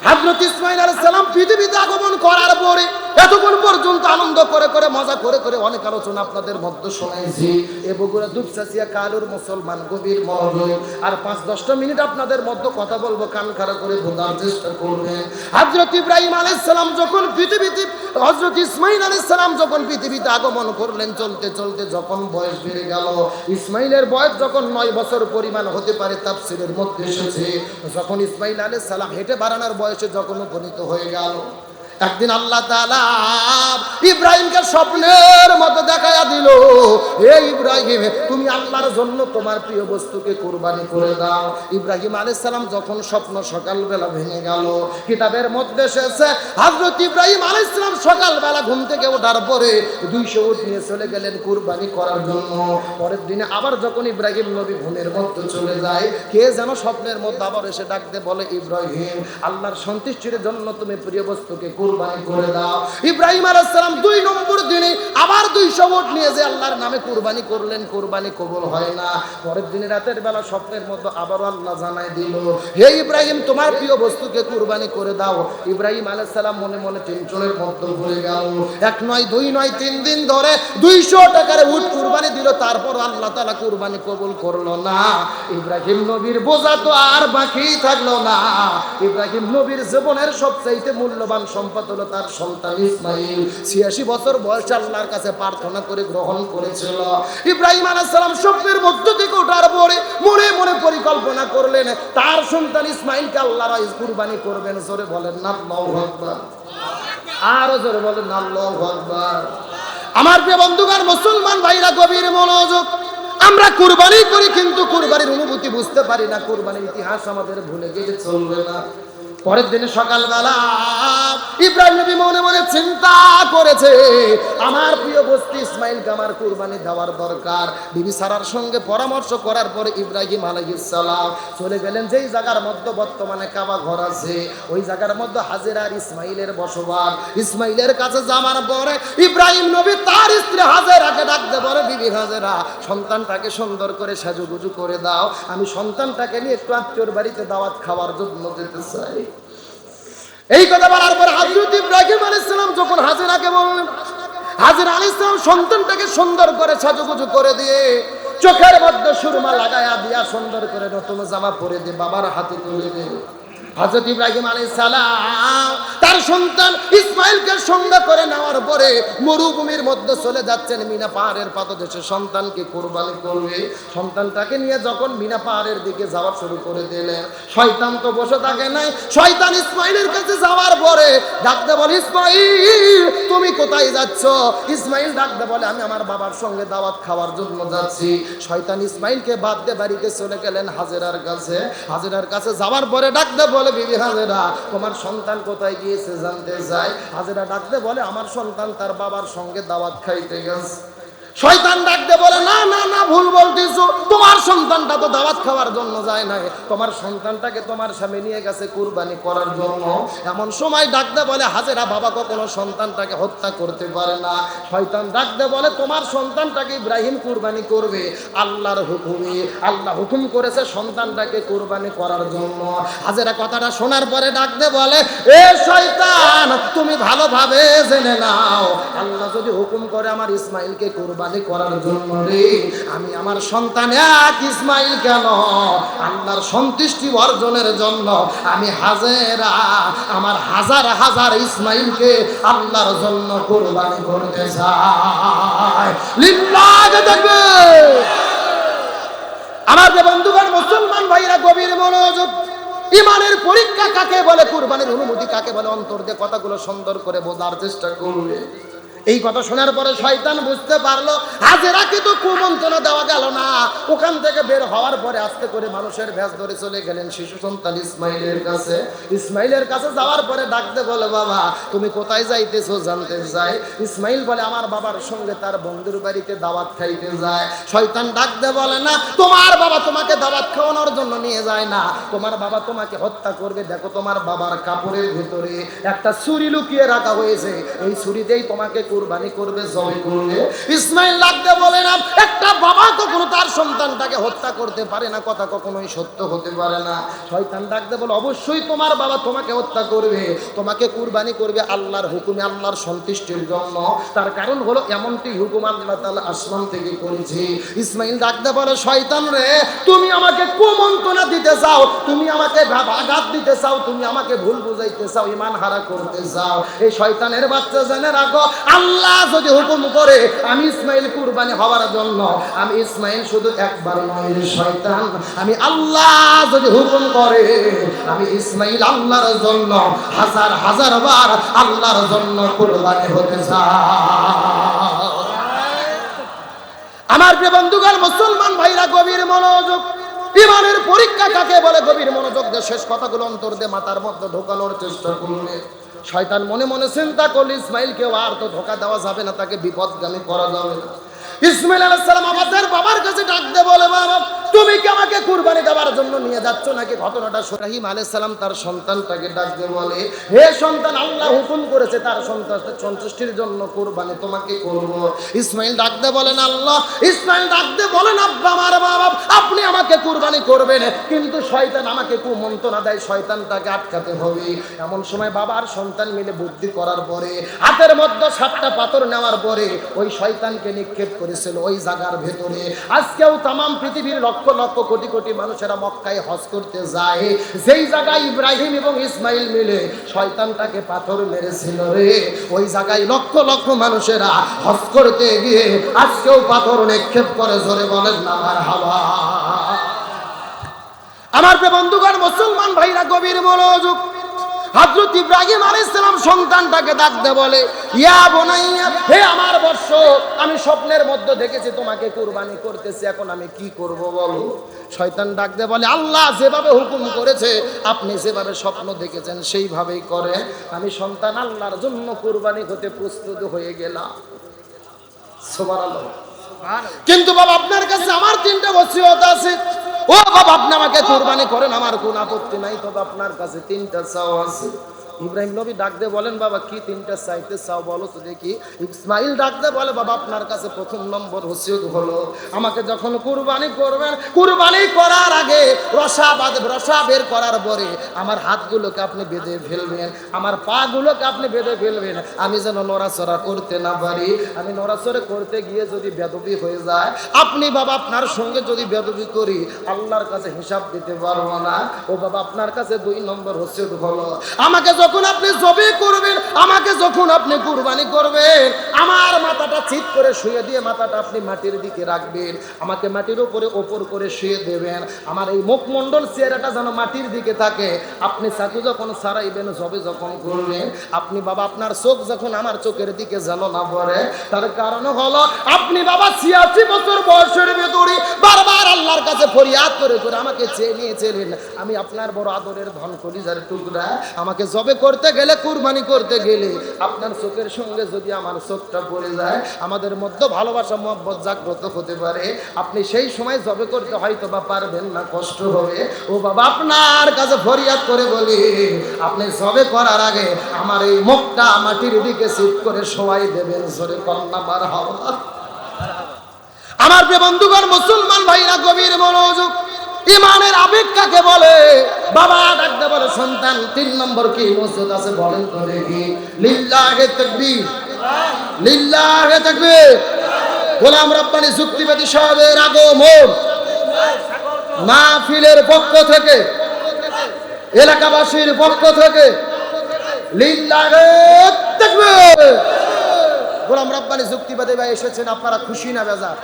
হযরত ইসমাঈল আলাইহিস সালাম পৃথিবীতে আগমন করার পরে এতক্ষণ পর্যন্ত আনন্দ করে করে, মজা করে করে অনেক আলোচনা আপনাদের মধ্যে শোনাইছি। এ বগুড়া দুপচাচিয়া কালুর মুসলমান গভীর মনোযোগ। আর 5-10টা মিনিট আপনাদের মধ্যে কথা বলবো, কান খাড়া করে বোঝার চেষ্টা করবেন। হযরত ইব্রাহিম আলাইহিস সালাম যখন পৃথিবীতে, হযরত ইসমাঈল আলাইহিস সালাম যখন পৃথিবীতে আগমন করলেন, চলতে চলতে যখন বয়স বেড়ে গেল, ইসমাঈলের বয়স যখন 9 বছর পরিমাণ হতে পারে, তাফসীরের মধ্যে এসেছে, যখন ইসমাঈল আলাইহিস সালাম হেঁটে বাড়ানোর বয়সে যখন উপনীত হয়ে গেল, একদিন আল্লাহ তাআলা ইব্রাহিমকে স্বপ্নের মতো দেখায়া দিল, হে ইব্রাহিম, তুমি আল্লাহর জন্য তোমার প্রিয় বস্তুকে কুরবানি করে দাও। ইব্রাহিম আলাইহিস সালাম যখন স্বপ্ন সকালবেলা ভেঙে গেল, কিতাবের মধ্যে এসেছে হযরত ইব্রাহিম আলাইহিস সালাম সকালবেলা ঘুম থেকে ওঠার পরে 200 উট নিয়ে চলে গেলেন কুরবানি করার জন্য। পরের দিনে আবার যখন ইব্রাহিম নবী ঘুমের মধ্যে চলে যায়, কে যেন স্বপ্নের মধ্যে আবার এসে ডাকতে বলে, ইব্রাহিম, আল্লাহর সন্তুষ্টির জন্য তুমি প্রিয় বস্তুকে কুরবানি করে দাও। ইব্রাহিম আলাইহিস সালাম 2 নম্বর দিনে আবার 200 উট নিয়ে যে আল্লাহর নামে কুরবানি করলেন, কুরবানি কবুল হয় না। পরের দিনে রাতের বেলা স্বপ্নের মধ্যে আবারও আল্লাহ জানাই দিল, হে ইব্রাহিম, তোমার প্রিয় বস্তুকে কুরবানি করে দাও। ইব্রাহিম আলাইহিস সালাম মনে মনে টেনশনের মধ্যে পড়ে গেল। 1 নয় 2 নয় 3 দিন ধরে 200 টাকার উট কুরবানি দিল, তারপর আল্লাহ তাআলা কুরবানি কবুল করলো না। ইব্রাহিম নবীর বোঝা তো আর বাকি থাকলো না। ইব্রাহিম নবীর জীবনের সবচেয়ে মূল্যবান সম্পদ হলো তার সন্তান ইসমাঈল। 86 বছর বয়সে আল্লাহর কাছে প্রার্থনা করে গ্রহণ করেছিল। ইব্রাহিম আলাইহিস সালাম স্বপ্নের মধ্য থেকে ওঠার পরে মনে মনে পরিকল্পনা করলেন, তার সন্তান ইসমাঈলকে আল্লাহর কুরবানি করবেন। জোরে বলেন না আল্লাহু আকবার। আরো জোরে বলেন না আল্লাহু আকবার। আমার প্রিয় বন্ধুগণ, মুসলমান ভাইরা গভীর মনোযোগ। আমরা কুরবানি করি, কিন্তু কুরবানির অনুভূতি বুঝতে পারি না, কুরবানির ইতিহাস আমাদের ভুলে গেলে চলবে না। পরের দিন সকালবেলা ইব্রাহিম নবী মনে মনে চিন্তা করেছে, আমার প্রিয় বস্তু ইসমাইলকে আমার কুরবানি দেওয়ার দরকার। বিবি সারার সঙ্গে পরামর্শ করার পরে ইব্রাহিম আলাইহিস সালাম চলে গেলেন যেই জায়গার মধ্যে বর্তমানে কাবা ঘর আছে, ওই জায়গার মধ্যে হাজেরা আর ইসমাইলের বসবাস। ইসমাইলের কাছে যাওয়ার পরে ইব্রাহিম নবী তার স্ত্রী হাজেরাকে ডাকতে বলে, বিবি হাজেরা, সন্তানটাকে সুন্দর করে সাজুগুজু করে দাও, আমি সন্তানটাকে নিয়ে একটু আত্মীয়র বাড়িতে দাওয়াত খাওয়ার জন্য যেতে চাই। এই কথা বলার পর হযরত ইব্রাহিম আলাইহিস সালাম যখন হাজেরাকে বললেন, হাজেরা আলাইহিস সালাম সন্তানটাকে সুন্দর করে সাজুগুজু করে দিয়ে চোখের মধ্যে সুরমা লাগায়া দিয়া সুন্দর করে নতুন জামা পরে দিয়ে বাবার হাতে তুলে দিয়ে হযরত ইব্রাহিম আলাইহিস সালাম তার সন্তান ইসমাইলকে সঙ্গে করে নেওয়ার পরে মরুভূমির মধ্যে চলে যাচ্ছেন। মিনা পাহাড়ের পাদদেশে সন্তানকে কুরবানি করবে। সন্তানটাকে নিয়ে যখন মিনা পাহাড়ের দিকে যাওয়া শুরু করে দিলেন, শয়তান তো বসে থাকে নাই। শয়তান ইসমাইলের কাছে যাওয়ার পরে ডাকতে বলে, ইসমাইল তুমি কোথায় যাচ্ছ? ইসমাইল ডাকতে বলে, আমি আমার বাবার সঙ্গে দাওয়াত খাওয়ার জন্য যাচ্ছি। শয়তান ইসমাইলকে বাদ দিয়ে বাড়িতে চলে গেলেন হাজেরার কাছে। হাজেরার কাছে যাওয়ার পরে ডাকতে বলে, বিবি হাজেরা, তোমার সন্তান কোথায় গিয়েছে জানতে চাই। হাজেরা ডাকতে বলে, আমার সন্তান তার বাবার সঙ্গে দাওয়াত খাইতে গেছে। শয়তান ডাকতে বলে, না না না, ভুল বলতেছো, তোমার সন্তানটা তো দাওয়াত খাওয়ার জন্য যায় না, তোমার সন্তানটাকে তোমার স্বামী নিয়ে গেছে কুরবানি করার জন্য। এমন সময় ডাকতে বলে, হাজেরা, বাবা কখনো সন্তানটাকে হত্যা করতে পারে না। শয়তান ডাকতে বলে, তোমার সন্তানটাকে ইব্রাহিম কুরবানি করবে আল্লাহর হুকুমে, আল্লাহ হুকুম করেছে সন্তানটাকে কুরবানি করার জন্য। হাজেরা কথাটা শোনার পরে ডাকতে বলে, এ শয়তান, তুমি ভালোভাবে জেনে নাও, আল্লাহ যদি হুকুম করে আমার ইসমাইলকে কুরবানি করার জন্য রে, আমি আমার সন্তান এক ইসমাইল কেন, আল্লাহর সন্তুষ্টি অর্জনের জন্য আমি হাজেরা আমার হাজার হাজার ইসমাইলকে আল্লাহর জন্য কুরবানি করতে চাই। লিল্লাহি তাকবীর। আমার যে বন্ধুগণ, মুসলমান ভাইরা, গভীর মনোযোগ। ইমানের পরীক্ষা কাকে বলে, কুরবানির অনুমতি কাকে বলে, অন্তর দিয়ে কথাগুলো সুন্দর করে বোঝার চেষ্টা করবে। এই কথা শোনার পরে শয়তান বুঝতে পারলো হাজেরাকে তো কুমন্ত্রণা দেওয়া গেল না। ওখান থেকে বের হওয়ার পরে আস্তে করে মানুষের ভেষ ধরে চলে গেলেন শিশু সন্তান ইসমাইলের কাছে। ইসমাইলের কাছে যাওয়ার পরে ডাকতে বলে, বাবা তুমি কোথায় যাইতেছো জানতে চাই। ইসমাইল বলে, আমার বাবার সঙ্গে তার বন্ধুর বাড়িতে দাওয়াত খাইতে যায়। শয়তান ডাকতে বলে, না, তোমার বাবা তোমাকে দাওয়াত খাওয়ানোর জন্য নিয়ে যায় না, তোমার বাবা তোমাকে হত্যা করবে। দেখো তোমার বাবার কাপড়ের ভিতরে একটা ছুরি লুকিয়ে রাখা হয়েছে, এই ছুরি দিয়েই তোমাকে কুরবানি করবে, জবাই করবে। ইসমাইল লাগতে বলে, না, একটা বাবা কখনো তার সন্তানটাকে হত্যা করতে পারে না, কথা কখনোই সত্য হতে পারে না। শয়তান ডাকতে বলে, অবশ্যই তোমার বাবা তোমাকে হত্যা করবে, তোমাকে কুরবানি করবে আল্লাহর হুকুমে, আল্লাহর সন্তুষ্টির জন্য। তার কারণ হলো এমনটি হুকুম আল্লাহ তাআলা আসমান থেকে করেছে। ইসমাইল ডাকতে বলে, শয়তান রে, তুমি আমাকে কুমন্ত্রণা দিতে চাও, তুমি আমাকে আঘাত দিতে চাও, তুমি আমাকে ভুল বুঝাইতে চাও, ঈমান হারা করতে চাও। এই শয়তানের বাচ্চা জেনে রাখো, আল্লাহ যদি হুকুম করে আমি ইসমাইল কুরবানি হওয়ার জন্য, আমি ইসমাইল শুধু একবার নয় রে শয়তান, আমি আল্লাহ যদি হুকুম করে আমি ইসমাইল আল্লাহর জন্য হাজার হাজার বার আল্লাহর জন্য কুরবানি হতে চাই। আমার প্রিয় বন্ধুগণ, মুসলমান ভাইরা, গভীর মনোযোগ। ইমানের পরীক্ষা কাকে বলে, গভীর মনোযোগ দিয়ে শেষ কথাগুলো অন্তর দিয়ে মাথার মধ্যে ঢোকানোর চেষ্টা করলে শয়তান মনে মনে চিন্তা করলে, ইসমাইলকে আর তো ধোকা দেওয়া যাবে না, তাকে বিপদগামী করা যাবে না। ইসমাইল আলাইহিস সালাম আমাদের বাবার কাছে ডাকতে বলে, বাবা তুমি কি আমাকে কুরবানি দেওয়ার জন্য নিয়ে যাচ্ছ নাকি? ঘটনাটা ইব্রাহিম আলাইহিস সালাম তার সন্তানটাকে ডাকতে বলে, হে সন্তান, আল্লাহ হুকুম করেছে তার সন্তুষ্টির জন্য কুরবানি তোমাকে করব। ইসমাইল ডাকতে বলেন, আল্লাহ। ইসমাইল ডাকতে বলেন, আব্বা আমার বাবা, আপনি আমাকে কুরবানি করবেন, কিন্তু শয়তান আমাকে কুমন্ত্রণা দেয়, শয়তানটাকে আটকাতে হবে। এমন সময় বাবা আর সন্তান মিলে বুদ্ধি করার পরে হাতের মধ্যে 7টা পাথর নেওয়ার পরে ওই শয়তানকে নিক্ষেপ করেছিল ওই জায়গার ভেতরে। আজকেও তাম পৃথিবীর লক্ষ লক্ষ কোটি কোটি মানুষেরা মক্কায় হজ করতে যায়, যেই জায়গায় ইব্রাহিম এবং ইসমাইল মিলে শয়তানটাকে পাথর মেরেছিল রে, ওই জায়গায় লক্ষ লক্ষ মানুষেরা হজ করতে গিয়ে আজকেও পাথর নিক্ষেপ করে। জোরে বলেন না মারহাবা। আমার প্রিয় বন্ধুগণ, মুসলমান ভাইরা, গভীর মনোযোগ। হযরত ইব্রাহিম আলাইহিস সালাম সন্তানটাকে ডাকতে বলে, ইয়া বুনাইয়া, হে আমার বৎস, আমি স্বপ্নের মধ্যে দেখেছি তোমাকে কুরবানি করতেছি, এখন আমি কি করব বলো? শয়তান ডাক দিয়ে বলে, আল্লাহ যেভাবে হুকুম করেছে, আপনি যেভাবে স্বপ্ন দেখেছেন সেইভাবেই করে। আমি সন্তান আল্লাহর জন্য কুরবানি হতে প্রস্তুত হয়ে গেলাম। সুবহানাল্লাহ। কিন্তু বাবা আপনার কাছে আমার 3টা ওসিয়ত আছে। ও বাবা, আপনি আমাকে কুরবানি করেন, আমার কোনো আপত্তি নাই, তবে আপনার কাছে 3টা চাওয়া আছে। ইব্রাহিম নবী ডাক দিয়ে বলেন, বাবা কি 3টা চাইতে চাও বলো তো দেখি। ইসমাইল ডাক দিয়ে বলে, বাবা আপনার কাছে প্রথম নম্বর ওসিয়ত হলো, আমাকে যখন কুরবানি করবেন, কুরবানি করার আগে রসা বের করার পরে আমার হাতগুলোকে আপনি বেঁধে ফেলবেন, আমার পাগুলোকে আপনি বেঁধে ফেলবেন, আমি যেন নড়াচড়া করতে না পারি। আমি নড়াচড়া করতে গিয়ে যদি বেদবি হয়ে যায়, আপনি বাবা আপনার সঙ্গে যদি বেদবি করি, আল্লাহর কাছে হিসাব দিতে পারবো না। ও বাবা আপনার কাছে 2 নম্বর ওসিয়ত হলো, আমাকে যখন আপনি জবে করবেন, আমাকে যখন আপনি কুরবানি করবেন, আমার মাথাটা চিৎ করে শুয়ে দিয়ে মাথাটা আপনি মাটির দিকে রাখবেন, আমাকে মাটির উপরে ওপর করে শুয়ে দেবেন, আমার এই মুখমণ্ডল চেহারাটা যেন মাটির দিকে থাকে। আপনি চাকু যখন ছাড়াইবেন, জবে যখন করবেন, আপনি বাবা আপনার চোখ যখন আমার চোখের দিকে যেন না পড়ে। তার কারণ হলো আপনি বাবা 86 বছর বয়সের ভেতরে বারবার আল্লাহর কাছে ফরিয়াদ করে করে আমাকে চেয়ে নিয়েছিলেন। আমি আপনার বড় আদরের ধন কলিজার টুকরা, আমাকে জবে করতে গেলে, কুরবানি করতে গেলে আপনার চোখের সঙ্গে যদি আমার চোখটা পড়ে যায়, আমাদের মধ্যে ভালোবাসা মহব্বত জাগ্রত হতে পারে। আপনি সেই সময় জবে করতে হয়তো বা পারবেন না, কষ্ট হবে। ও বাবা আপনার কাছে ফরিয়াদ করে বলি, আপনি জবে করার আগে আমার এই মুখটা মাটির দিকে চিৎ করে শোয়াই দেবেন। জোরে কন্যা বার হওয়া। আমার প্রিয় বন্ধুগণ, মুসলমান ভাইরা গভীর মনোযোগ। ইমানের আবেগ কাকে বলে? বাবা ডাকতে বলে, সন্তান 3 নম্বর কি মসজিদ আছে বলেন তো দেখি। লিল্লাহে তাকবীর, লিল্লাহে তাকবীর। গোলাম রব্বানী যুক্তিবাদী সাহেবের আগমন মাহফিলের পক্ষ থেকে, এলাকাবাসীর পক্ষ থেকে লিল্লাহে তাকবীর। গোলাম রব্বানী যুক্তিবাদী ভাই এসেছেন, আপনারা খুশি না বেজার?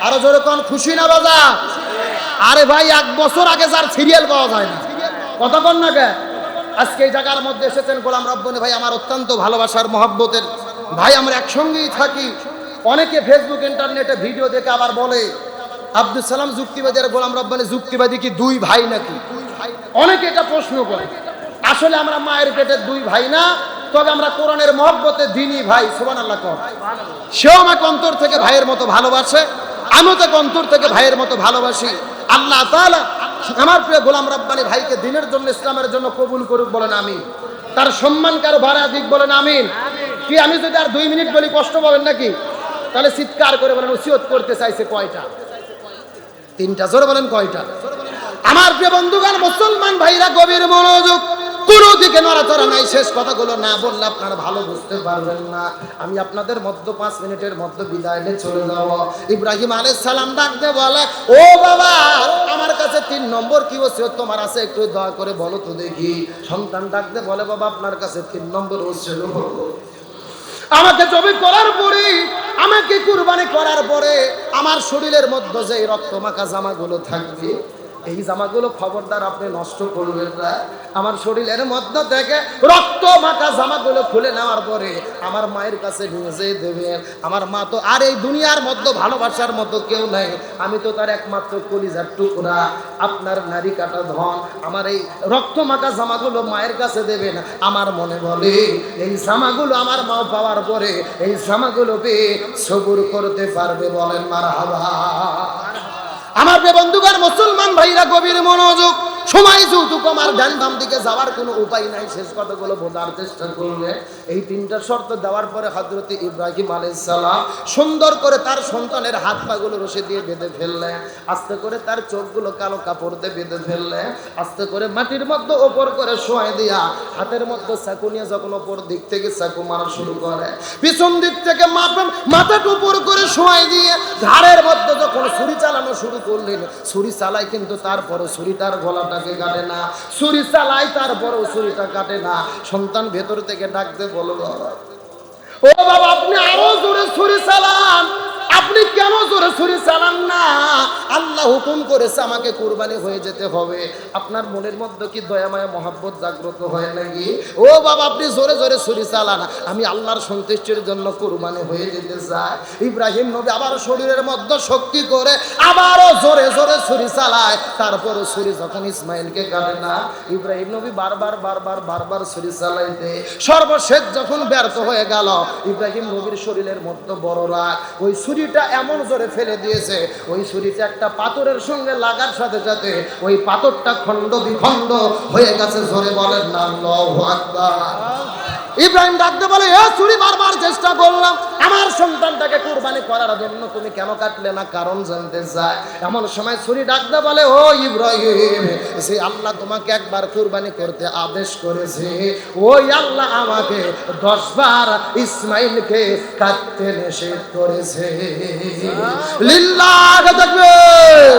আরো জোরে কোন খুশি না বেজার? আরে ভাই 1 বছর আগে যার সিরিয়াল পাওয়া যায় না, কথা বল না কে? আজকে এই জায়গার মধ্যে এসেছেন গোলাম রব্বানী ভাই, আমার অত্যন্ত ভালোবাসার মহব্বতের ভাই, আমরা একসঙ্গেই থাকি। অনেকে ফেসবুক ইন্টারনেটে ভিডিও দেখে আবার বলে আব্দুল সালাম যুক্তিবাদী আর গোলাম রব্বানী যুক্তিবাদী কি 2 ভাই নাকি? অনেকে এটা প্রশ্ন করে। আসলে আমরা মায়ের পেটের 2 ভাই না, তবে আমরা কোরআনের মহব্বতে দ্বীনি ভাই। সুবহানাল্লাহ। সেও আমাকে অন্তর থেকে ভাইয়ের মতো ভালোবাসে, আমিও তাকে অন্তর থেকে ভাইয়ের মতো ভালোবাসি। আল্লাহ তাআলা আমার প্রিয় গোলাম রব্বানী ভাইকে দ্বীনের জন্য, ইসলামের জন্য কবুল করুক, বলেন আমিন। তার সম্মানকে আরো বাড়া দিক, বলেন আমিন। কি আমি যদি আর 2 মিনিট বলি কষ্ট পাবেন নাকি? তাহলে চিৎকার করে বলেন, ওসিয়ত করতে চাইছে কয়টা? 3টা। জোরে বলেন কয়টা? আমার প্রিয় বন্ধুগণ, মুসলমান ভাইরা গভীর মনোযোগ। কোনো দিকে নড়াচড়া নাই। শেষ কথাগুলো না বললে আপনারা ভালো বুঝতে পারবেন না। আমি আপনাদের মধ্যে 5 মিনিটের মধ্যে বিদায় নিয়ে চলে যাব। ইব্রাহিম আলাইহিস সালাম ডাক দিয়ে বলে, ও বাবা আমার কাছে 3 নম্বর কি ওসিয়ত তোমার আছে, একটু দয়া করে বলো তো দেখি। সন্তান ডাক দিয়ে বলে, বাবা আপনার কাছে 3 নম্বর ওসিয়ত হলো, আমাকে জবে করার পরে, আমাকে কুরবানি করার পরে আমার শরীরের মধ্যে যে রক্ত মাখা জামাগুলো থাকবে, এই জামাগুলো খবরদার আপনি নষ্ট করবেন না। আমার শরীরের মধ্যে থেকে রক্ত মাখা জামাগুলো খুলে নেওয়ার পরে আমার মায়ের কাছে নিয়ে যেয়ে দেবেন। আমার মা তো আর এই দুনিয়ার মধ্যে ভালোবাসার মতো কেউ নাই, আমি তো তার একমাত্র কলিজার টুকরা, আপনার নারী কাটা ধন। আমার এই রক্ত মাখা জামাগুলো মায়ের কাছে দেবেন। আমার মনে বলে এই জামাগুলো আমার মা পাওয়ার পরে এই জামাগুলো পেয়ে সবুর করতে পারবে, বলেন মারহাবা। আমার বন্ধুগণ, মুসলমান ভাইরা গভীর মনোযোগ। সময় যৌতুক আমার ডান বাম দিকে যাওয়ার কোনো উপায় নাই। শেষ কথাগুলো বোঝার চেষ্টা করবে। এই 3টা শর্ত দেওয়ার পরে হযরত ইব্রাহিম আলাইহিস সালাম সুন্দর করে তার সন্তানের হাত পাগুলো রশি দিয়ে বেঁধে ফেললেন, আস্তে করে তার চোখগুলো কালো কাপড় দিয়ে বেঁধে ফেললেন, আস্তে করে মাটির মধ্যে ওপর করে শোয়াই দিয়া হাতের মধ্যে চাকু নিয়ে যখন ওপর দিক থেকে চাকু মারা শুরু করে, পিছন দিক থেকে মাথাটা উপর করে শোয়াই দিয়ে ঘাড়ের মধ্যে যখন ছুরি চালানো শুরু করলেন, ছুরি চালাই কিন্তু তারপরে ছুরিটার গলাটাকে কাটে না, ছুরি চালাই তারপরেও ছুরিটা কাটে না। সন্তান ভেতর থেকে ডাকতে বলল, ও বাবা আপনি আরো জোরে ছুরি চালান, আপনি কেন জোরে ছুরি চালান না? আল্লাহ হুকুম করেছে আমাকে কুরবানি হয়ে যেতে হবে। আপনার মনের মধ্যে কি দয়া মায়া মহব্বত জাগ্রত হয় নাকি? ও বাবা, আপনি জোরে জোরে ছুরি চালান, আমি আল্লাহর সন্তুষ্টির জন্য কুরবানি হয়ে যেতে চাই। ইব্রাহিম নবী আবার শরীরের মধ্যে শক্তি করে আবারও জোরে জোরে ছুরি চালায়। তারপরে ছুরি যখন ইসমাইলকে কাটে না, ইব্রাহিম নবী বারবার ছুরি চালাইতে সর্বশেষ যখন ব্যর্থ হয়ে গেল, ইব্রাহিম নবীর শরীরের মধ্যে বড় রাগ, ওই ছুরিটা এমন জোরে ফেলে দিয়েছে, ওই ছুরিটা একটা পাথরের সঙ্গে লাগার সাথে সাথে ওই পাথরটা খণ্ড বিখণ্ড হয়ে গেছে। জোরে বলেন না আল্লাহু আকবার। ইব্রাহিম ডাকতে বলে, এ ছুরি বারবার চেষ্টা করলাম আমার সন্তানটাকে কুরবানি করার জন্য, তুমি কেন কাটলে না? কারণ জানতে চায়। এমন সময় ছুরি ডাকতে বলে, ও ইব্রাহিম, সে আল্লাহ তোমাকে একবার কুরবানি করতে আদেশ করেছে, ওই আল্লাহ আমাকে 10 বার ইসমাইলকে কাটতে নিষেধ করেছে। লিল্লাহ তাকবীর।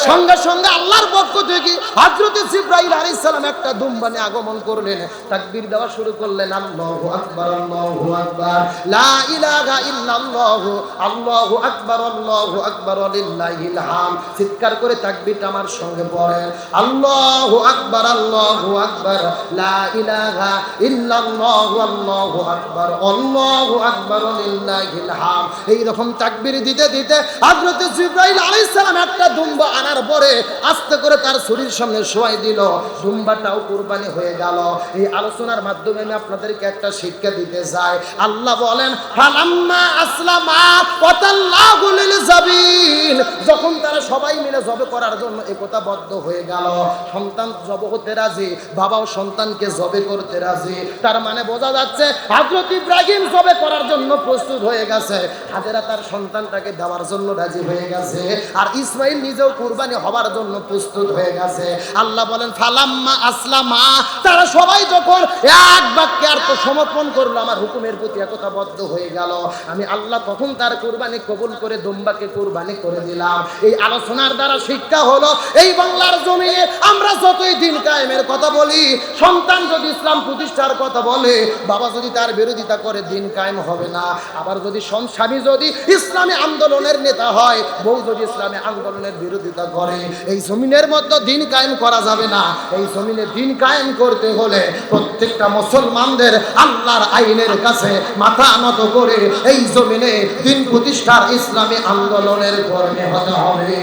সঙ্গে সঙ্গে আল্লাহর পক্ষ থেকে হযরত জিবরাইল আলাইহিস সালাম একটা দুম্বা নিয়ে আগমন করলেন, তাকবীর দেওয়া শুরু করলেন, আল্লাহু আকবার, আল্লাহু আকবার, লা ইলাহা ইল্লাল্লাহু, আল্লাহু আকবার, আল্লাহু আকবার, লিল্লাহিল হামদ। চিৎকার করে তাকবীরটা আমার সঙ্গে পড়েন, আল্লাহু আকবার, আল্লাহু আকবার, লা ইলাহা ইল্লাল্লাহু, আল্লাহু আকবার, আল্লাহু আকবার, লিল্লাহিল হামদ। এই রকম তাকবীর দিতে দিতে হযরত জিবরাইল আলাইহিস সালাম একটা দুম্বা আনার পরে আস্তে করে তার শরীর সামনে শোয়াই দিল, দুম্বাটাও কুরবানি হয়ে গেল। এই আলোচনার মাধ্যমে আমি আপনাদেরকে একটা শিক্ষা দিতে চাই। আল্লাহ বলেন, ফালাম্মা আসলামা ওয়াতাল্লাহু লিল জাবিন, যখন তারা সবাই মিলে জবে করার জন্য একতাবদ্ধ হয়ে গেল, সন্তান জবে হতে রাজি, বাবাও সন্তানকে জবে করতে রাজি। তার মানে বোঝা যাচ্ছে হযরত ইব্রাহিম জবে করার জন্য প্রস্তুত হয়ে গেছে, হাজেরা তার সন্তানটাকে দেওয়ার জন্য রাজি হয়ে গেছে, আর ইসমাইল নিজেও কুরবানি হবার জন্য প্রস্তুত হয়ে গেছে। আল্লাহ বলেন, ফালাম্মা আসলামা, তারা সবাই যখন এক বাক্যে আত্মসমর্পণ করলো, আমার হুকুমের প্রতি একতাবদ্ধ হয়ে গেল, আমি আল্লাহ তখন তার কুরবানি কবুল করে দুম্বাকে কুরবানি করে দিলাম। এই আলোচনার দ্বারা শিক্ষা হলো, এই বাংলার জমিনে আমরা যতই দিন কায়েমের কথা বলি, সন্তান যদি ইসলাম প্রতিষ্ঠার কথা বলে, বাবা যদি তার বিরোধিতা করে, দিন কায়েম হবে না। আবার যদি স্বামী যদি ইসলামী আন্দোলনের নেতা হয়, বউ যদি ইসলামী আন্দোলনের বিরোধিতা করে, এই জমিনের মধ্যে দিন কায়েম করা যাবে না। এই জমিনে দিন কায়েম করতে হলে প্রত্যেকটা মুসলমানদের আল্লাহর আইনের কাছে মাথা নত করে এই জমিনে দিন প্রতিষ্ঠার ইসলামী আন্দোলনের কর্মী হতে হবে।